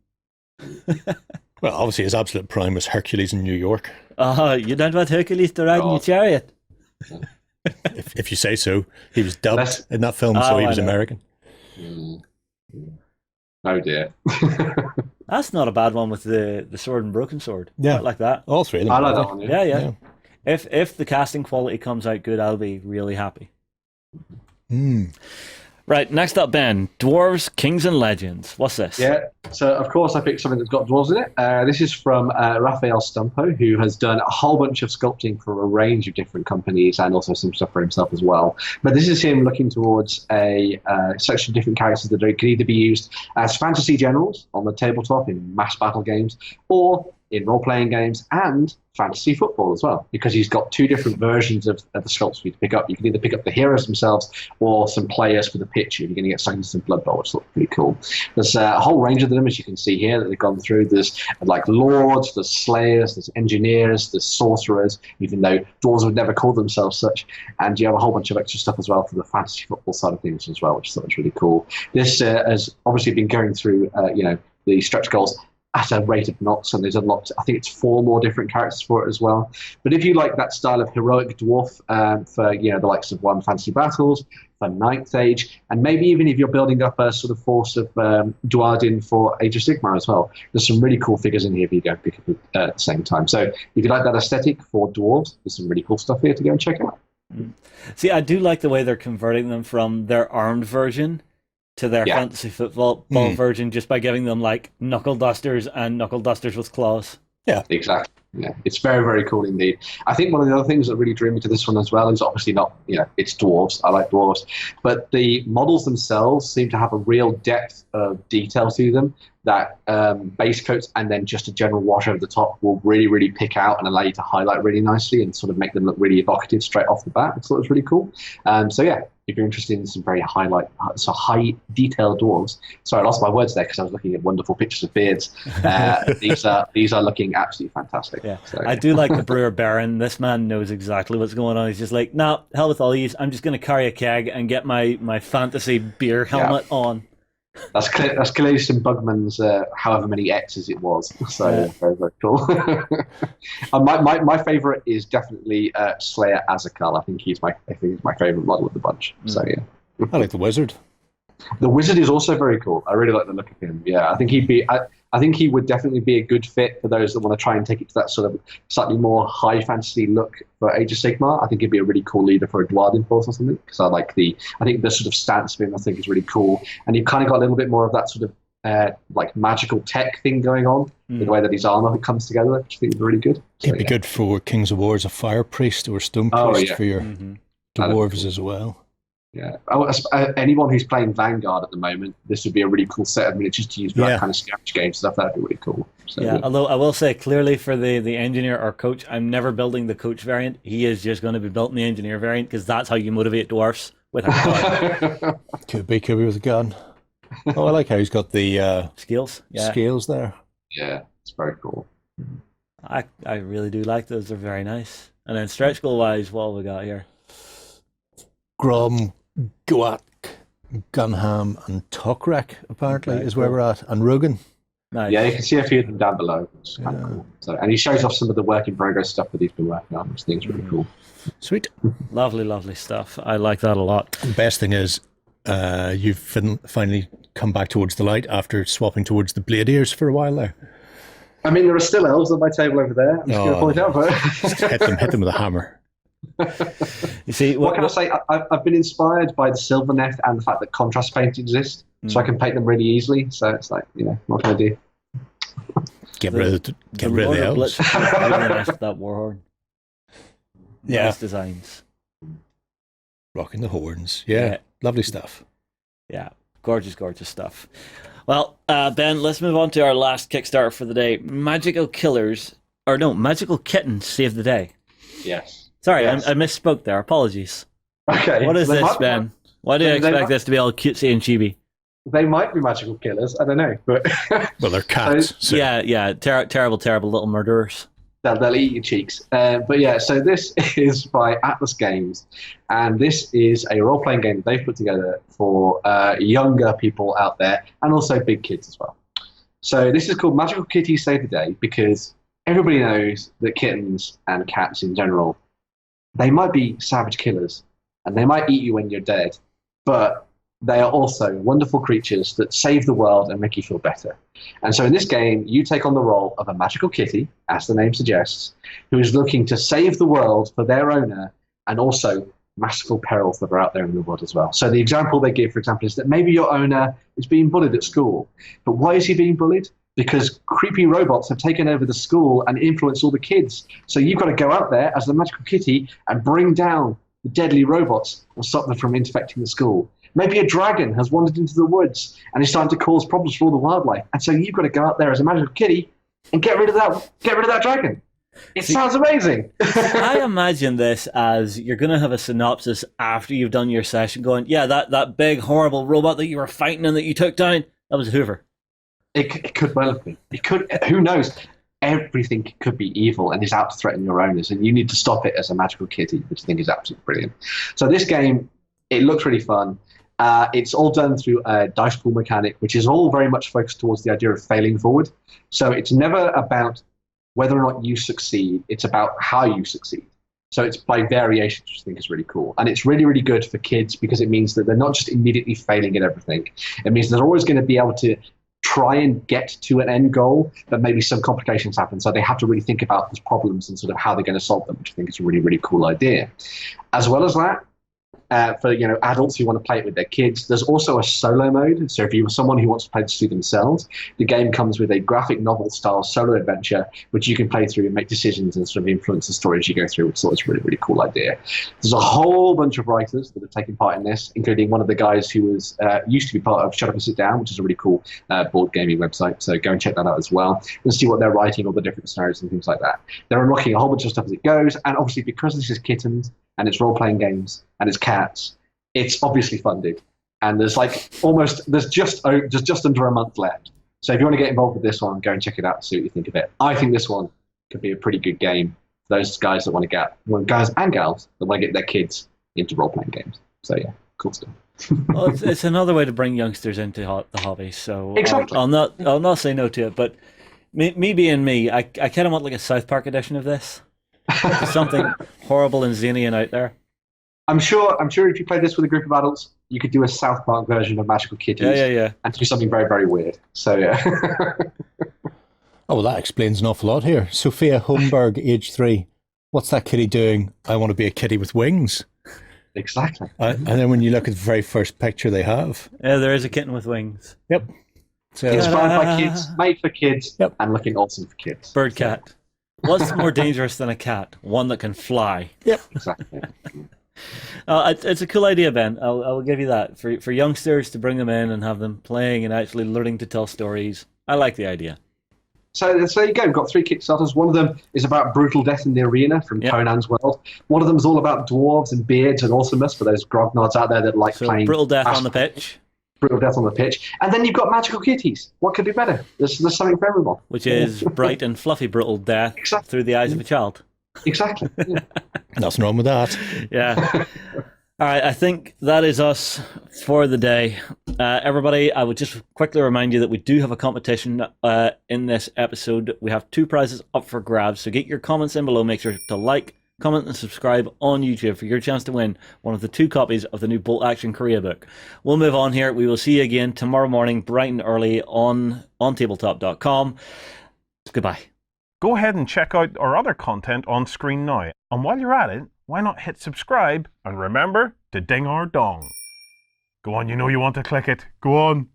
Well, obviously his absolute prime was Hercules in New York. You don't want Hercules to ride in your chariot? if you say so. He was dubbed in that film, so he was American. Oh dear. That's not a bad one with the sword and broken sword. Yeah, like that. All three of them. I like that one. Yeah. If the casting quality comes out good, I'll be really happy. Right, next up, Ben. Dwarves, Kings and Legends. What's this? Yeah, so of course I picked something that's got dwarves in it. This is from Raphael Stumpo, who has done a whole bunch of sculpting for a range of different companies and also some stuff for himself as well. But this is him looking towards a section of different characters that can either be used as fantasy generals on the tabletop in mass battle games, or in role-playing games and fantasy football as well, because he's got two different versions of the sculpts for you to pick up. You can either pick up the heroes themselves or some players for the pitch. You're going to get stuck into some Blood Bowl, which looks pretty cool. There's a whole range of them, as you can see here, that they've gone through. There's like lords, there's slayers, there's engineers, there's sorcerers, even though dwarves would never call themselves such. And you have a whole bunch of extra stuff as well for the fantasy football side of things as well, which I thought was really cool. This has obviously been going through, the stretch goals at a rate of knots, and there's unlocked, I think it's 4 more different characters for it as well. But if you like that style of heroic dwarf for the likes of One Fantasy Battles, for Ninth Age, and maybe even if you're building up a sort of force of Duardin for Age of Sigmar as well, there's some really cool figures in here if you go pick up at the same time. So if you like that aesthetic for dwarves, there's some really cool stuff here to go and check out. See, I do like the way they're converting them from their armed version to their fantasy football version, just by giving them like knuckle dusters and knuckle dusters with claws. Yeah, exactly. Yeah, it's very, very cool indeed. I think one of the other things that really drew me to this one as well is obviously not, it's dwarves. I like dwarves, but the models themselves seem to have a real depth of detail to them that base coats and then just a general wash over the top will really, really pick out and allow you to highlight really nicely and sort of make them look really evocative straight off the bat. I thought it was really cool. So yeah, if you're interested in some very high detailed dwarves. Sorry, I lost my words there because I was looking at wonderful pictures of beards. These are looking absolutely fantastic. Yeah, so, I do like the Brewer Baron. This man knows exactly what's going on. He's just like, nah, hell with all these. I'm just going to carry a keg and get my fantasy beer helmet on. That's clearly some Bugman's however many X's it was. So very, very cool. My favourite is definitely Slayer Azakal. I think he's my favourite model of the bunch. So yeah. I like the Wizard. The Wizard is also very cool. I really like the look of him. Yeah, I think I think he would definitely be a good fit for those that want to try and take it to that sort of slightly more high fantasy look for Age of Sigmar. I think he'd be a really cool leader for a Dwarven force or something, because I think the sort of stance of him I think is really cool, and you've kind of got a little bit more of that sort of like magical tech thing going on, the way that his armor comes together, which I think is really good. So, It'd be good for Kings of War as a fire priest or stone priest for your dwarves as well. Yeah. Anyone who's playing Vanguard at the moment, this would be a really cool set of miniatures to use for that kind of scavenge game stuff. That'd be really cool. So, although I will say clearly for the engineer or coach, I'm never building the coach variant. He is just going to be built in the engineer variant because that's how you motivate dwarfs with a gun. Could be with a gun. Oh, I like how he's got the scales there. Yeah, it's very cool. I really do like those. They're very nice. And then stretch goal wise, what have we got here? Grom, Goak, Gunham, and Tokrek apparently is where we're at, and Rogan. Nice. Yeah, you can see a few of them down below. It's kind of cool. So, and he shows off some of the work in progress stuff that he's been working on, which I think is really cool. Sweet. Lovely stuff. I like that a lot. The best thing is you've finally come back towards the light after swapping towards the blade ears for a while there. I mean, there are still elves on my table over there. I'm just going to point out, but hit them with a hammer. You see, what can I say? I've been inspired by the Silvernet and the fact that contrast paint exists, so I can paint them really easily. So it's like, what can I do? Get rid of the elves. That warhorn. Nice designs. Rocking the horns. Yeah. Lovely stuff. Yeah, gorgeous stuff. Well, Ben, let's move on to our last Kickstarter for the day. Magical Kittens save the day. Yes. Sorry, yes. I misspoke there. Apologies. Okay. What is this, Ben? Why do you expect this to be all cutesy and chibi? They might be magical killers. I don't know, but well, they're cats. So. Yeah. Terrible little murderers. They'll eat your cheeks. But yeah, so this is by Atlas Games, and this is a role-playing game they've put together for younger people out there, and also big kids as well. So this is called Magical Kitties Save the Day, because everybody knows that kittens and cats in general, they might be savage killers, and they might eat you when you're dead, but they are also wonderful creatures that save the world and make you feel better. And so in this game, you take on the role of a magical kitty, as the name suggests, who is looking to save the world for their owner and also masterful perils that are out there in the world as well. So the example they give, for example, is that maybe your owner is being bullied at school. But why is he being bullied? Because creepy robots have taken over the school and influenced all the kids. So you've got to go out there as the magical kitty and bring down the deadly robots and stop them from infecting the school. Maybe a dragon has wandered into the woods and is starting to cause problems for all the wildlife. And so you've got to go out there as a magical kitty and get rid of that dragon. It sounds amazing. I imagine this as you're going to have a synopsis after you've done your session going, yeah, that big, horrible robot that you were fighting and that you took down, that was Hoover. It could well have been. It could. Who knows? Everything could be evil and is out to threaten your owners, and you need to stop it as a magical kitty, which I think is absolutely brilliant. So this game, it looks really fun. It's all done through a dice pool mechanic, which is all very much focused towards the idea of failing forward. So it's never about whether or not you succeed. It's about how you succeed. So it's by variations, which I think is really cool. And it's really, really good for kids because it means that they're not just immediately failing at everything. It means they're always going to be able to try and get to an end goal, but maybe some complications happen. So they have to really think about those problems and sort of how they're going to solve them, which I think is a really, really cool idea. As well as that, for adults who want to play it with their kids, there's also a solo mode. So if you're someone who wants to play this through themselves, the game comes with a graphic novel style solo adventure which you can play through and make decisions and sort of influence the story as you go through, which is a really, really cool idea. There's a whole bunch of writers that have taken part in this, including one of the guys who was used to be part of Shut Up and Sit Down, which is a really cool board gaming website. So go and check that out as well and see what they're writing, all the different scenarios and things like that. They're unlocking a whole bunch of stuff as it goes, and obviously because this is kittens and it's role-playing games and it's cats, it's obviously funded. And there's just under a month left. So if you want to get involved with this one, go and check it out and see what you think of it. I think this one could be a pretty good game for those guys that want to guys and gals that want to get their kids into role-playing games. So yeah, cool stuff. Well, it's another way to bring youngsters into the hobby. So exactly. I'll not say no to it. But me being me, I kind of want like a South Park edition of this. Something horrible and zany and out there. I'm sure if you played this with a group of adults, you could do a South Park version of Magical Kitties. Yeah. And do something very, very weird. So yeah. Oh, well, that explains an awful lot here. Sophia Holmberg, age 3. What's that kitty doing? I want to be a kitty with wings. Exactly. And then when you look at the very first picture they have. Yeah, there is a kitten with wings. Yep. So, inspired by kids, made for kids, and looking awesome for kids. Bird cat. What's more dangerous than a cat? One that can fly. Yep. Exactly. It's a cool idea, Ben. I'll give you that. For youngsters to bring them in and have them playing and actually learning to tell stories. I like the idea. So there you go. We've got 3 Kickstarters. One of them is about brutal death in the arena from Conan's World. One of them is all about dwarves and beards and awesomeness for those grognards out there that like playing. Brutal death on the pitch. Brutal death on the pitch. And then you've got magical kitties. What could be better? There's something for everyone. Which is bright and fluffy brutal death through the eyes of a child. Exactly. Yeah. Nothing wrong with that. Yeah. All right, I think that is us for the day. Everybody, I would just quickly remind you that we do have a competition in this episode. We have 2 prizes up for grabs, so get your comments in below. Make sure to like, comment, and subscribe on YouTube for your chance to win one of the 2 copies of the new Bolt Action Korea book. We'll move on here. We will see you again tomorrow morning, bright and early on OnTableTop.com. Goodbye. Go ahead and check out our other content on screen now. And while you're at it, why not hit subscribe and remember to ding our dong. Go on, you know you want to click it. Go on.